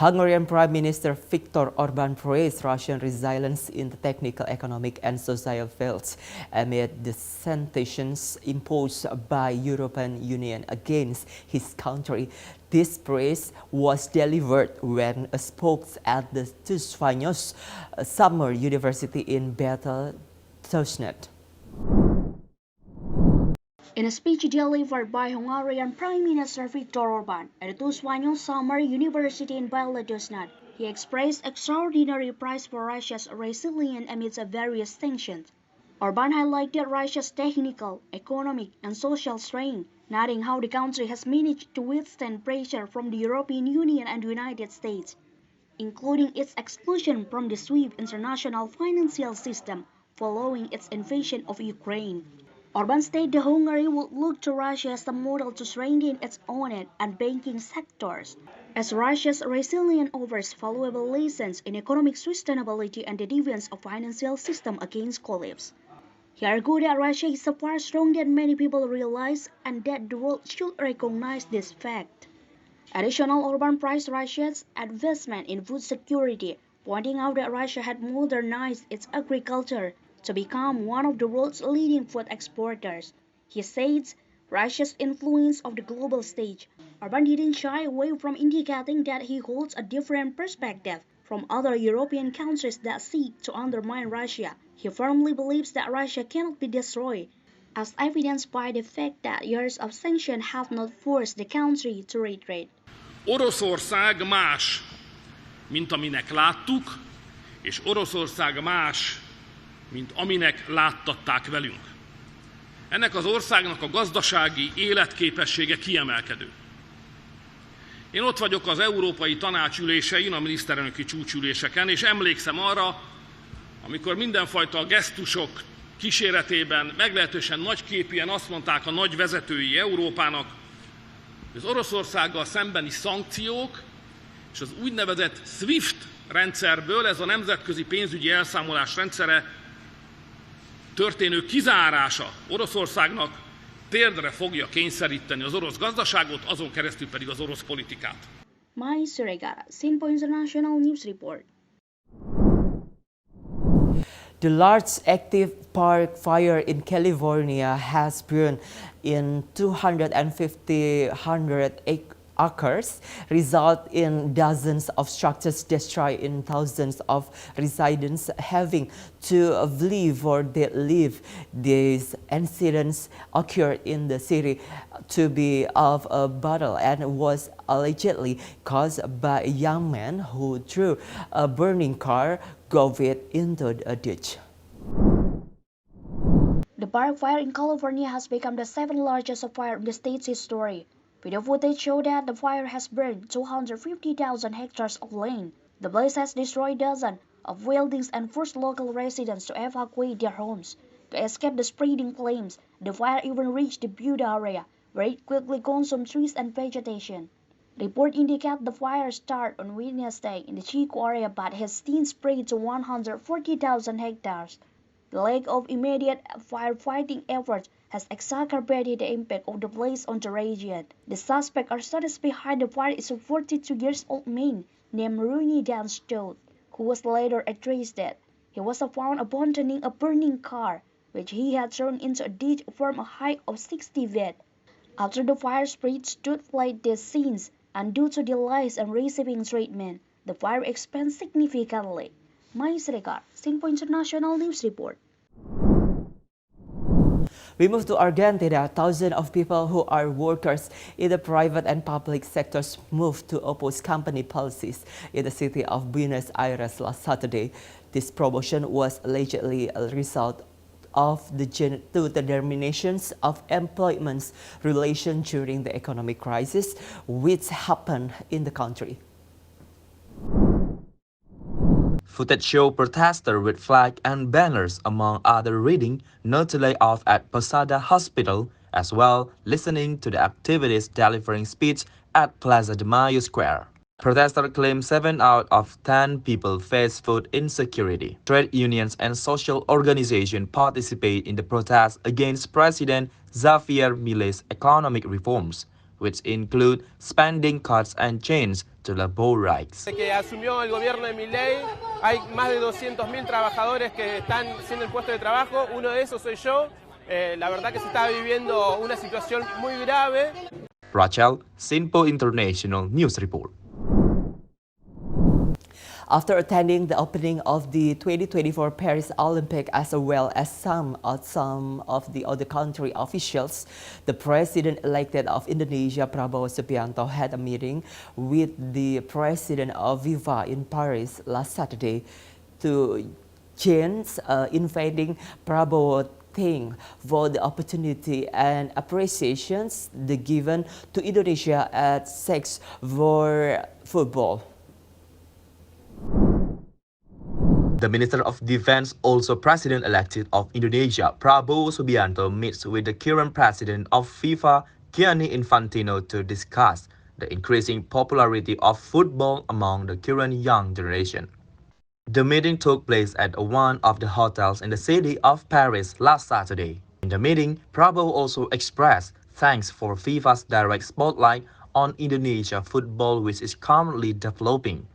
Hungarian Prime Minister Viktor Orban praised Russian resilience in the technical, economic and social fields amid the sanctions imposed by European Union against his country. This praise was delivered when a spokesman at the Dos Anjos Summer University in Bethel-Tosned. In a speech delivered by Hungarian Prime Minister Viktor Orban at the Dos Anjos Summer University in Bethel-Tosned, he expressed extraordinary praise for Russia's resilience amidst various sanctions. Orban highlighted Russia's technical, economic, and social strength, noting how the country has managed to withstand pressure from the European Union and the United States, including its exclusion from the SWIFT international financial system following its invasion of Ukraine. Orban stated that Hungary would look to Russia as a model to strengthen its own and banking sectors, as Russia's resilience offers valuable lessons in economic sustainability and the defense of financial system against collapse. He argued that Russia is far stronger than many people realize and that the world should recognize this fact. Additionally, Orban praised Russia's advancement in food security, pointing out that Russia had modernized its agriculture to become one of the world's leading food exporters. He says Russia's influence of the global stage. Orban didn't shy away from indicating that he holds a different perspective from other European countries that seek to undermine Russia. He firmly believes that Russia cannot be destroyed, as evidenced by the fact that years of sanctions have not forced the country to retreat. Oroszország más, mint aminek láttuk, és Oroszország más, mint aminek láttatták velünk. Ennek az országnak a gazdasági életképessége kiemelkedő. Én ott vagyok az Európai Tanács ülésein, a miniszterelnöki csúcsüléseken, és emlékszem arra, amikor mindenfajta gesztusok kíséretében meglehetősen nagyképűen azt mondták a nagy vezetői Európának, hogy az Oroszországgal szembeni szankciók és az úgynevezett SWIFT rendszerből, ez a nemzetközi pénzügyi elszámolás rendszere történő kizárása Oroszországnak térdre fogja kényszeríteni az orosz gazdaságot, azon keresztül pedig az orosz politikát. Mai Siregar, Sinpo International News Report. The large active park fire in California has burned in 250 acres, result in dozens of structures destroyed and thousands of residents having to flee for their life. These incidents occurred in the city to be of a battle and was allegedly caused by a young man who threw a burning car it into a ditch. The park fire in California has become the 7th largest fire in the state's history. Video footage show that the fire has burned 250,000 hectares of land. The blaze has destroyed dozens of buildings and forced local residents to evacuate their homes. To escape the spreading flames, the fire even reached the Buda area, where it quickly consumed trees and vegetation. Reports indicate the fire started on Wednesday in the Chico area but has since spread to 140,000 hectares. The lack of immediate firefighting efforts has exacerbated the impact of the blaze on the region. The suspect arrested behind the fire is a 42-year-old man named Rooney Dan Stott, who was later arrested. He was found abandoning a burning car, which he had thrown into a ditch from a height of 60 feet. After the fire spread, Stott fled the scenes, and due to delays in receiving treatment, the fire expanded significantly. Mai Siregar, Sinpo International News Report. We move to Argentina. Thousands of people who are workers in the private and public sectors moved to oppose company policies in the city of Buenos Aires last Saturday. This promotion was allegedly a result of the determinations of employment relations during the economic crisis, which happened in the country. Footage show protesters with flags and banners, among other, reading "No to lay off at Posada Hospital," as well listening to the activists delivering speech at Plaza de Mayo Square. Protesters claim 7 out of 10 people face food insecurity. Trade unions and social organizations participate in the protest against President Javier Milei's economic reforms, which include spending cuts and change to labor rights. Desde que asumió el gobierno de Milei, hay más de 200.000 trabajadores que están sin el puesto de trabajo. Uno de esos soy yo. La verdad que se está viviendo una situación muy grave. Rachel, Sinpo International News Report. After attending the opening of the 2024 Paris Olympic as well as some of the other country officials, the President-elected of Indonesia, Prabowo Subianto, had a meeting with the President of FIFA in Paris last Saturday. To James, inviting Prabowo thank for the opportunity and appreciations the given to Indonesia at sex for football. The Minister of Defense, also President-elected of Indonesia, Prabowo Subianto, meets with the current President of FIFA, Gianni Infantino, to discuss the increasing popularity of football among the current young generation. The meeting took place at one of the hotels in the city of Paris last Saturday. In the meeting, Prabowo also expressed thanks for FIFA's direct spotlight on Indonesia football, which is currently developing.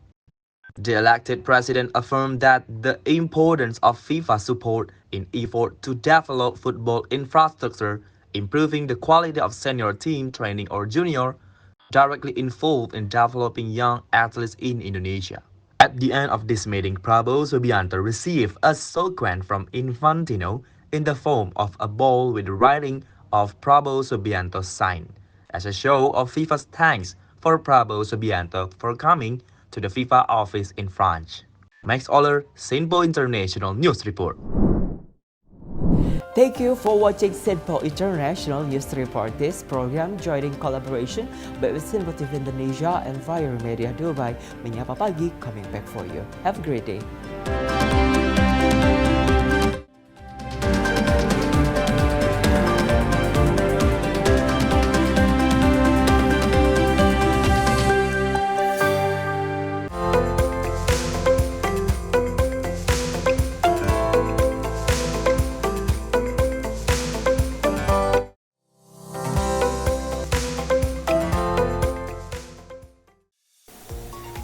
The elected president affirmed that the importance of FIFA support in effort to develop football infrastructure, improving the quality of senior team training or junior, directly involved in developing young athletes in Indonesia. At the end of this meeting, Prabowo Subianto received a soquan from Infantino in the form of a ball with the writing of Prabowo Subianto's sign, as a show of FIFA's thanks for Prabowo Subianto for coming to the FIFA office in France. Max Oller, Sinpo International News Report. Thank you for watching Sinpo International News Report. This program joined in collaboration with Sinpo TV Indonesia and Fire Media Dubai. Menyapa Pagi coming back for you. Have a great day.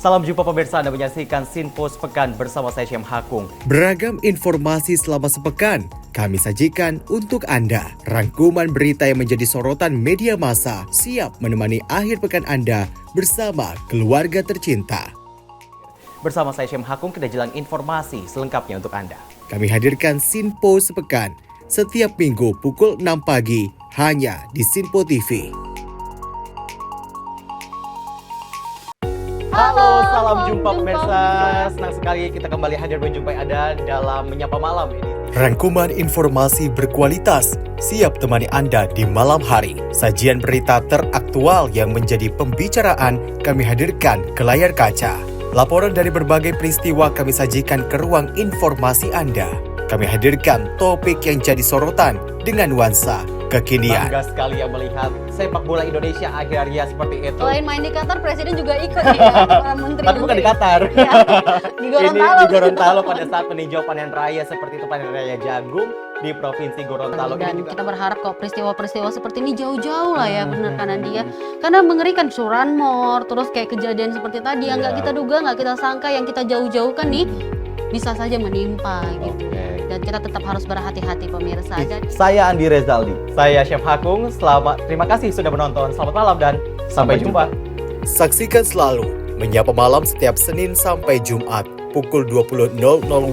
Salam jumpa pemirsa, Anda menyaksikan Sinpo Sepekan bersama saya Syam Hakung. Beragam informasi selama sepekan kami sajikan untuk Anda. Rangkuman berita yang menjadi sorotan media massa siap menemani akhir pekan Anda bersama keluarga tercinta. Bersama saya Syam Hakung, kita jelang informasi selengkapnya untuk Anda. Kami hadirkan Sinpo Sepekan setiap minggu pukul 6 pagi hanya di Sinpo TV. Halo, salam jumpa pemirsa. Senang sekali kita kembali hadir menjumpai Anda dalam Menyapa Malam ini. Rangkuman informasi berkualitas siap temani Anda di malam hari. Sajian berita teraktual yang menjadi pembicaraan kami hadirkan ke layar kaca. Laporan dari berbagai peristiwa kami sajikan ke ruang informasi Anda. Kami hadirkan topik yang jadi sorotan dengan nuansa kekinian. Bangga sekali yang melihat sepak bola Indonesia akhir-akhirnya seperti itu. Selain main di Qatar, Presiden juga ikut ya, para menteri. Tapi bukan di Qatar. Ya, di Gorontalo. Ini di Gorontalo pada saat meninjau panen raya seperti itu, panen raya jagung di Provinsi Gorontalo. Dan kita berharap kok peristiwa-peristiwa seperti ini jauh-jauh lah ya, benar kan Andia? Karena mengerikan curanmor, terus kayak kejadian seperti tadi yang nggak kita duga, nggak kita sangka, yang kita jauh-jauhkan nih bisa saja menimpa gitu. Dan kita tetap harus berhati-hati pemirsa. Dan saya Andi Rezaldi, saya Chef Hakung. Terima kasih sudah menonton. Selamat malam dan sampai jumpa. Saksikan selalu Menyapa Malam setiap Senin sampai Jumat pukul 20.00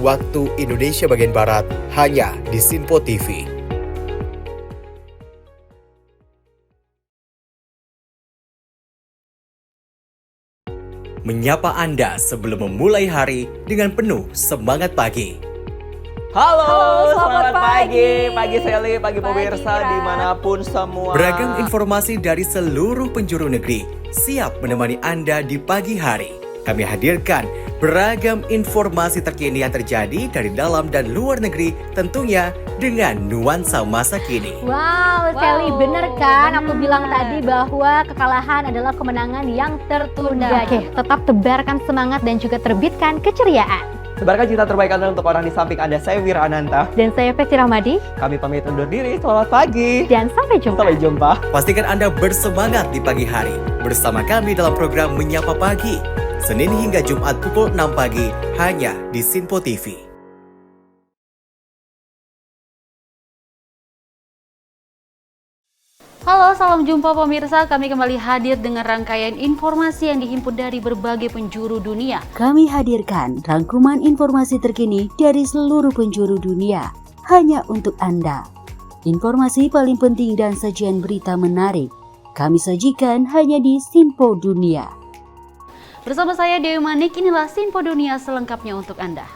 waktu Indonesia bagian Barat hanya di Sinpo TV. Menyapa Anda sebelum memulai hari dengan penuh semangat pagi. Halo, selamat pagi. Pagi Sally, pagi pemirsa dimanapun semua. Beragam informasi dari seluruh penjuru negeri siap menemani Anda di pagi hari. Kami hadirkan beragam informasi terkini yang terjadi dari dalam dan luar negeri, tentunya dengan nuansa masa kini. Wow, Sally, bener kan? Aku bilang tadi bahwa kekalahan adalah kemenangan yang tertunda. Oke, tetap tebarkan semangat dan juga terbitkan keceriaan. Sebarkan cinta terbaik Anda untuk orang di samping Anda. Saya Wira Ananta. Dan saya Festi Rahmadi. Kami pamit undur diri. Selamat pagi. Dan sampai jumpa. Sampai jumpa. Pastikan Anda bersemangat di pagi hari bersama kami dalam program Menyapa Pagi. Senin hingga Jumat pukul 6 pagi hanya di Sinpo TV. halo, salam jumpa pemirsa. Kami kembali hadir dengan rangkaian informasi yang dihimpun dari berbagai penjuru dunia. Kami hadirkan rangkuman informasi terkini dari seluruh penjuru dunia hanya untuk Anda. Informasi paling penting dan sajian berita menarik kami sajikan hanya di Sinpo Dunia. Bersama saya Dewi Manik, inilah Sinpo Dunia selengkapnya untuk Anda.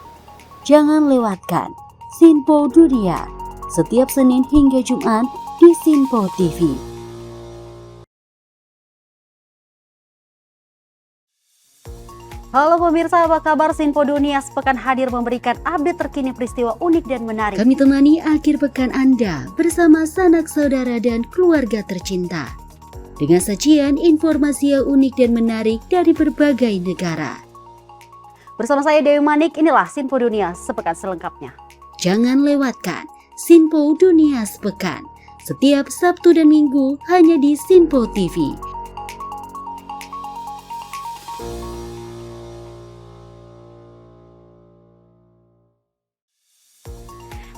Jangan lewatkan Sinpo Dunia setiap Senin hingga Jumat di Sinpo TV. Halo pemirsa, apa kabar? Sinpo Dunia sepekan hadir memberikan update terkini peristiwa unik dan menarik. Kami temani akhir pekan Anda bersama sanak saudara dan keluarga tercinta dengan sajian informasi yang unik dan menarik dari berbagai negara. Bersama saya Dewi Manik, inilah Sinpo Dunia sepekan selengkapnya. Jangan lewatkan Sinpo Dunia sepekan setiap Sabtu dan Minggu hanya di Sinpo TV.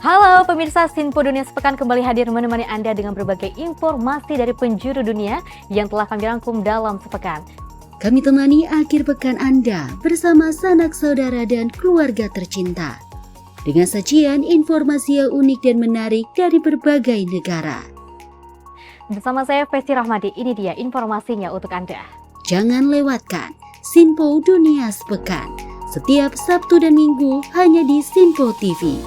Halo pemirsa, Sinpo Dunia sepekan kembali hadir menemani Anda dengan berbagai informasi dari penjuru dunia yang telah kami rangkum dalam sepekan. Kami temani akhir pekan Anda bersama sanak saudara dan keluarga tercinta dengan sajian informasi yang unik dan menarik dari berbagai negara. Bersama saya Festi Rahmadi, ini dia informasinya untuk Anda. Jangan lewatkan Sinpo Dunia sepekan setiap Sabtu dan Minggu hanya di Sinpo TV.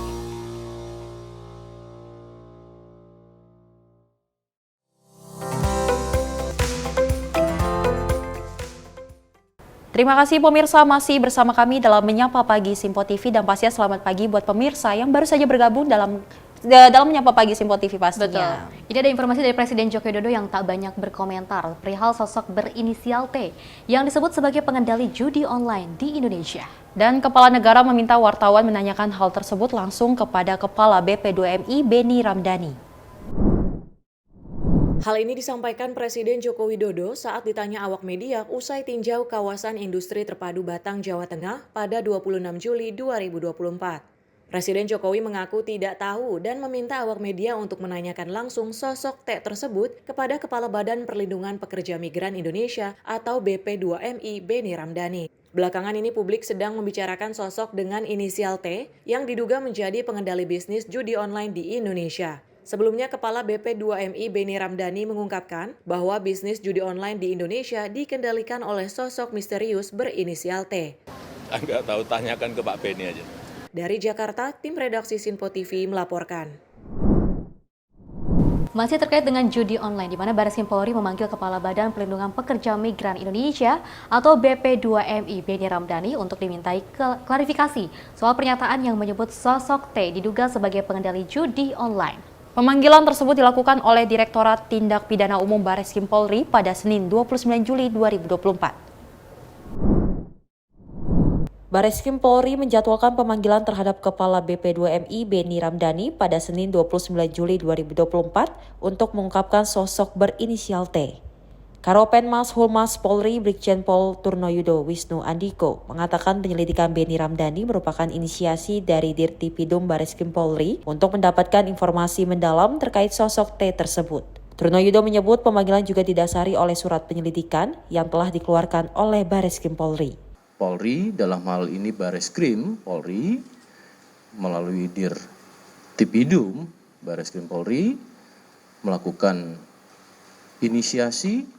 Terima kasih pemirsa masih bersama kami dalam Menyapa Pagi Sinpo TV, dan pastinya selamat pagi buat pemirsa yang baru saja bergabung dalam Menyapa Pagi Sinpo TV pastinya. Betul. Ini ada informasi dari Presiden Joko Widodo yang tak banyak berkomentar perihal sosok berinisial T yang disebut sebagai pengendali judi online di Indonesia. Dan Kepala Negara meminta wartawan menanyakan hal tersebut langsung kepada Kepala BP2MI Beni Ramdhani. Hal ini disampaikan Presiden Joko Widodo saat ditanya awak media usai tinjau kawasan industri terpadu Batang, Jawa Tengah pada 26 Juli 2024. Presiden Jokowi mengaku tidak tahu dan meminta awak media untuk menanyakan langsung sosok T tersebut kepada Kepala Badan Perlindungan Pekerja Migran Indonesia atau BP2MI Beni Ramdhani. Belakangan ini publik sedang membicarakan sosok dengan inisial T yang diduga menjadi pengendali bisnis judi online di Indonesia. Sebelumnya, Kepala BP2MI Beni Ramdhani mengungkapkan bahwa bisnis judi online di Indonesia dikendalikan oleh sosok misterius berinisial T. Enggak tahu, tanyakan ke Pak Beni aja. Dari Jakarta, tim redaksi Sinpo TV melaporkan. Masih terkait dengan judi online, di mana Barreskrim Polri memanggil Kepala Badan Perlindungan Pekerja Migran Indonesia atau BP2MI Beni Ramdhani untuk dimintai klarifikasi soal pernyataan yang menyebut sosok T diduga sebagai pengendali judi online. Pemanggilan tersebut dilakukan oleh Direktorat Tindak Pidana Umum Barreskrim Polri pada Senin 29 Juli 2024. Barreskrim Polri menjadwalkan pemanggilan terhadap Kepala BP2MI Beni Ramdhani pada Senin 29 Juli 2024 untuk mengungkapkan sosok berinisial T. Karopenmas Humas Polri Brigjen Pol Turnoyudo Wisnu Andiko mengatakan penyelidikan Beni Ramdhani merupakan inisiasi dari Dirtipidum Barreskrim Polri untuk mendapatkan informasi mendalam terkait sosok T tersebut. Turnoyudo menyebut pemanggilan juga didasari oleh surat penyelidikan yang telah dikeluarkan oleh Barreskrim Polri. Polri, dalam hal ini Barreskrim Polri, melalui Dirtipidum Barreskrim Polri, melakukan inisiasi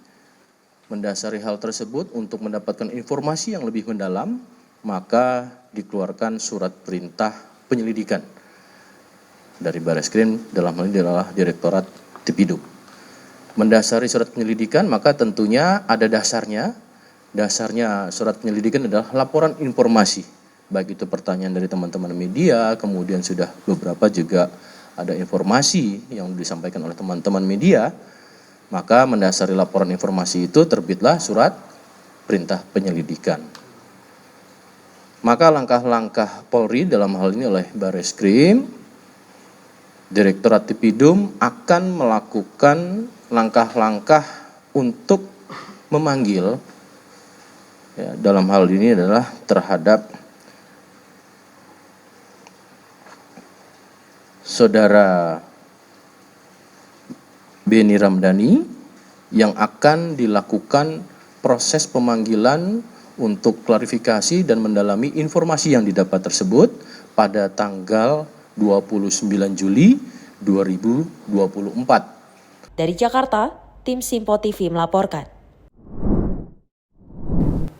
mendasari hal tersebut untuk mendapatkan informasi yang lebih mendalam, maka dikeluarkan surat perintah penyelidikan dari Barreskrim, dalam hal ini adalah Direktorat Tipidum. Mendasari surat penyelidikan, maka tentunya ada dasarnya. Dasarnya surat penyelidikan adalah laporan informasi, baik itu pertanyaan dari teman-teman media, kemudian sudah beberapa juga ada informasi yang disampaikan oleh teman-teman media, maka mendasari laporan informasi itu terbitlah surat perintah penyelidikan. Maka langkah-langkah Polri dalam hal ini oleh Barreskrim, Direktorat Tipidum akan melakukan langkah-langkah untuk memanggil, ya, dalam hal ini adalah terhadap Saudara Beni Ramdhani yang akan dilakukan proses pemanggilan untuk klarifikasi dan mendalami informasi yang didapat tersebut pada tanggal 29 Juli 2024. Dari Jakarta, tim Sinpo TV melaporkan.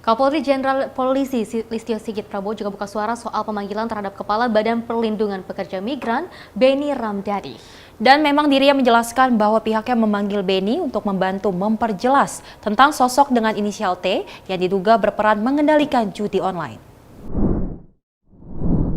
Kapolri Jenderal Polisi Listio Sigit Prabowo juga buka suara soal pemanggilan terhadap Kepala Badan Perlindungan Pekerja Migran Beni Ramdhani. Dan memang dirinya menjelaskan bahwa pihaknya memanggil Beni untuk membantu memperjelas tentang sosok dengan inisial T yang diduga berperan mengendalikan judi online.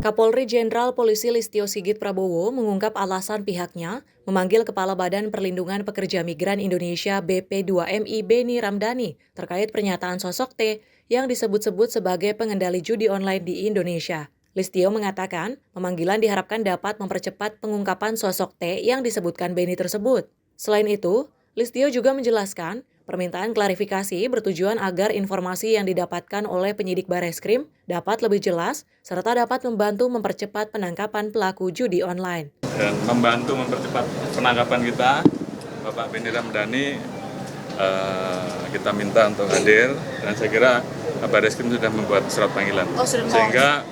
Kapolri Jenderal Polisi Listio Sigit Prabowo mengungkap alasan pihaknya memanggil Kepala Badan Perlindungan Pekerja Migran Indonesia BP2MI Beni Ramdhani terkait pernyataan sosok T yang disebut-sebut sebagai pengendali judi online di Indonesia. Listio mengatakan pemanggilan diharapkan dapat mempercepat pengungkapan sosok T yang disebutkan Beni tersebut. Selain itu, Listio juga menjelaskan permintaan klarifikasi bertujuan agar informasi yang didapatkan oleh penyidik Barreskrim dapat lebih jelas serta dapat membantu mempercepat penangkapan pelaku judi online. Dan membantu mempercepat penangkapan kita, Bapak Beni Ramdhani, kita minta untuk hadir dan saya kira Barreskrim sudah membuat surat panggilan. Sehingga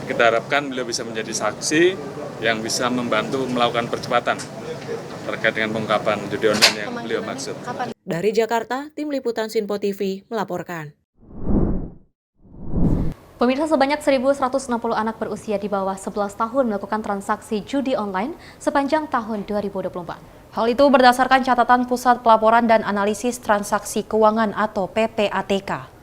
kita harapkan beliau bisa menjadi saksi yang bisa membantu melakukan percepatan terkait dengan pengungkapan judi online yang beliau maksud. Dari Jakarta, tim liputan Sinpo TV melaporkan. Pemirsa, sebanyak 1.160 anak berusia di bawah 11 tahun melakukan transaksi judi online sepanjang tahun 2024. Hal itu berdasarkan catatan Pusat Pelaporan dan Analisis Transaksi Keuangan atau PPATK.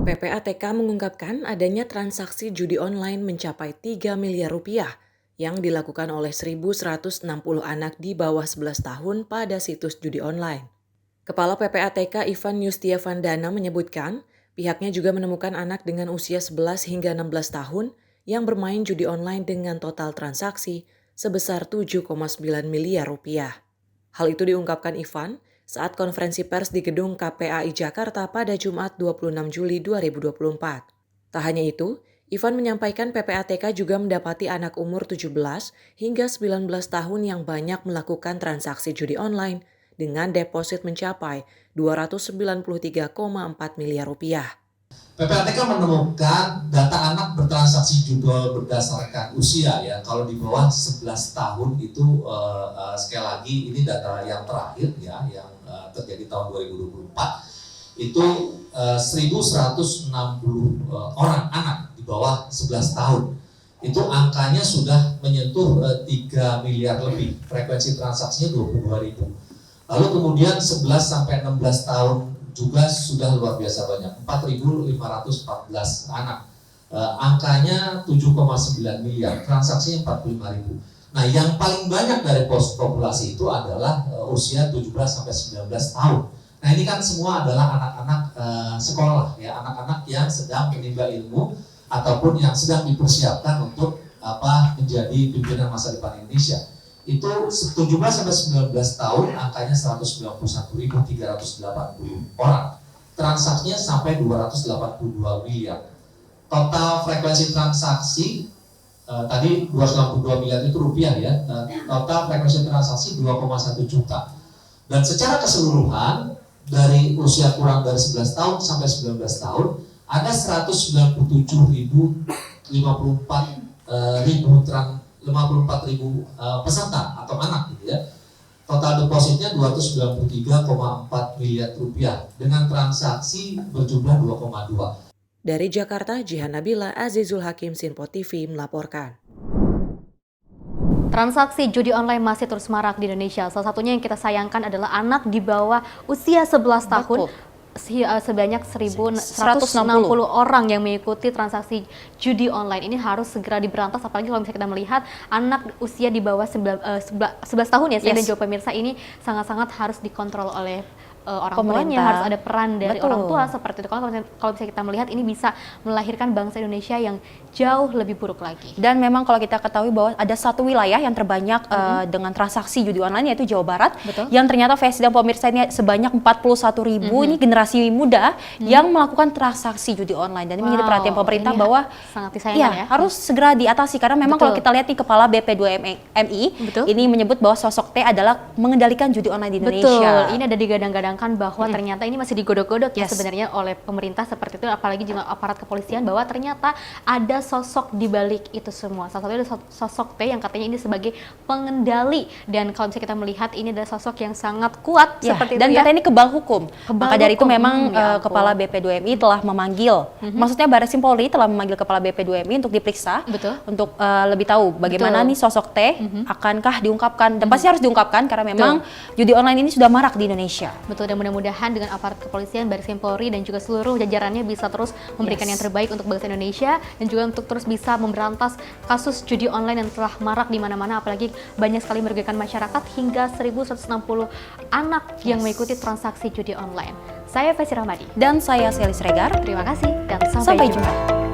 PPATK mengungkapkan adanya transaksi judi online mencapai 3 miliar rupiah yang dilakukan oleh 1.160 anak di bawah 11 tahun pada situs judi online. Kepala PPATK Ivan Yustiavandana menyebutkan, pihaknya juga menemukan anak dengan usia 11 hingga 16 tahun yang bermain judi online dengan total transaksi sebesar 7,9 miliar rupiah. Hal itu diungkapkan Ivan saat konferensi pers di gedung KPAI Jakarta pada Jumat 26 Juli 2024. Tak hanya itu, Ivan menyampaikan PPATK juga mendapati anak umur 17 hingga 19 tahun yang banyak melakukan transaksi judi online dengan deposit mencapai 293,4 miliar rupiah. PPATK menemukan data anak bertransaksi judi berdasarkan usia ya. Kalau di bawah 11 tahun itu sekali lagi ini data yang terakhir ya yang terjadi tahun 2024 itu 1.160 orang anak di bawah 11 tahun. Itu angkanya sudah menyentuh 3 miliar lebih. Frekuensi transaksinya 22.000. Lalu kemudian 11 sampai 16 tahun juga sudah luar biasa banyak, 4.514 anak. Angkanya 7,9 miliar, transaksinya 45.000. Nah, yang paling banyak dari populasi itu adalah usia 17 sampai 19 tahun. Nah, ini kan semua adalah anak-anak sekolah ya, anak-anak yang sedang menimba ilmu ataupun yang sedang dipersiapkan untuk menjadi pimpinan masa depan Indonesia. Itu 17 sampai 19 tahun angkanya 191.380 orang. Transaksinya sampai 282 miliar. Total frekuensi transaksi tadi 282 miliar itu rupiah ya. Total frekuensi transaksi 2,1 juta. Dan secara keseluruhan dari usia kurang dari 11 tahun sampai 19 tahun ada 54.054 peserta atau anak gitu ya. Total depositnya 293,4 miliar rupiah dengan transaksi berjumlah 2,2. Dari Jakarta, Jihan Nabila, Azizul Hakim, Sinpo TV melaporkan. Transaksi judi online masih terus marak di Indonesia. Salah satunya yang kita sayangkan adalah anak di bawah usia 11 tahun. Sebanyak 1.160 orang yang mengikuti transaksi judi online. Ini harus segera diberantas, apalagi kalau misalnya kita melihat anak usia di bawah 11 tahun ya, saya dan juga pemirsa, ini sangat-sangat harus dikontrol oleh orang tuanya, harus ada peran dari orang tua seperti itu. Kalau misalnya kita melihat ini bisa melahirkan bangsa Indonesia yang jauh lebih buruk lagi. Dan memang kalau kita ketahui bahwa ada satu wilayah yang terbanyak dengan transaksi judi online yaitu Jawa Barat. Betul. Yang ternyata Festi dan pemirsa ini sebanyak 41.000 ini generasi muda yang melakukan transaksi judi online. Dan ini menjadi perhatian pemerintah bahwa sangat disayangkan ya, harus segera diatasi karena memang kalau kita lihat nih Kepala BP2MI ini menyebut bahwa sosok T adalah mengendalikan judi online di Indonesia. Betul, ini ada digadang-gadang bahwa ternyata ini masih digodok-godok ya sebenarnya oleh pemerintah seperti itu, apalagi juga aparat kepolisian, bahwa ternyata ada sosok di balik itu semua. Salah satunya ada sosok T yang katanya ini sebagai pengendali, dan kalau misalnya kita melihat ini adalah sosok yang sangat kuat seperti dan itu ya. katanya ini kebal hukum. Maka dari itu memang Kepala BP2MI telah memanggil, maksudnya Barreskrim Polri telah memanggil Kepala BP2MI untuk diperiksa, untuk lebih tahu bagaimana nih sosok T akankah diungkapkan, dan pasti harus diungkapkan karena memang judi online ini sudah marak di Indonesia. Betul, dan mudah-mudahan dengan aparat kepolisian, Barreskrim Polri dan juga seluruh jajarannya bisa terus memberikan yang terbaik untuk bangsa Indonesia dan juga untuk terus bisa memberantas kasus judi online yang telah marak di mana-mana, apalagi banyak sekali merugikan masyarakat hingga 1.160 anak yang mengikuti transaksi judi online. Saya Festi Rahmadi dan saya Selis Regar. Terima kasih dan sampai jumpa.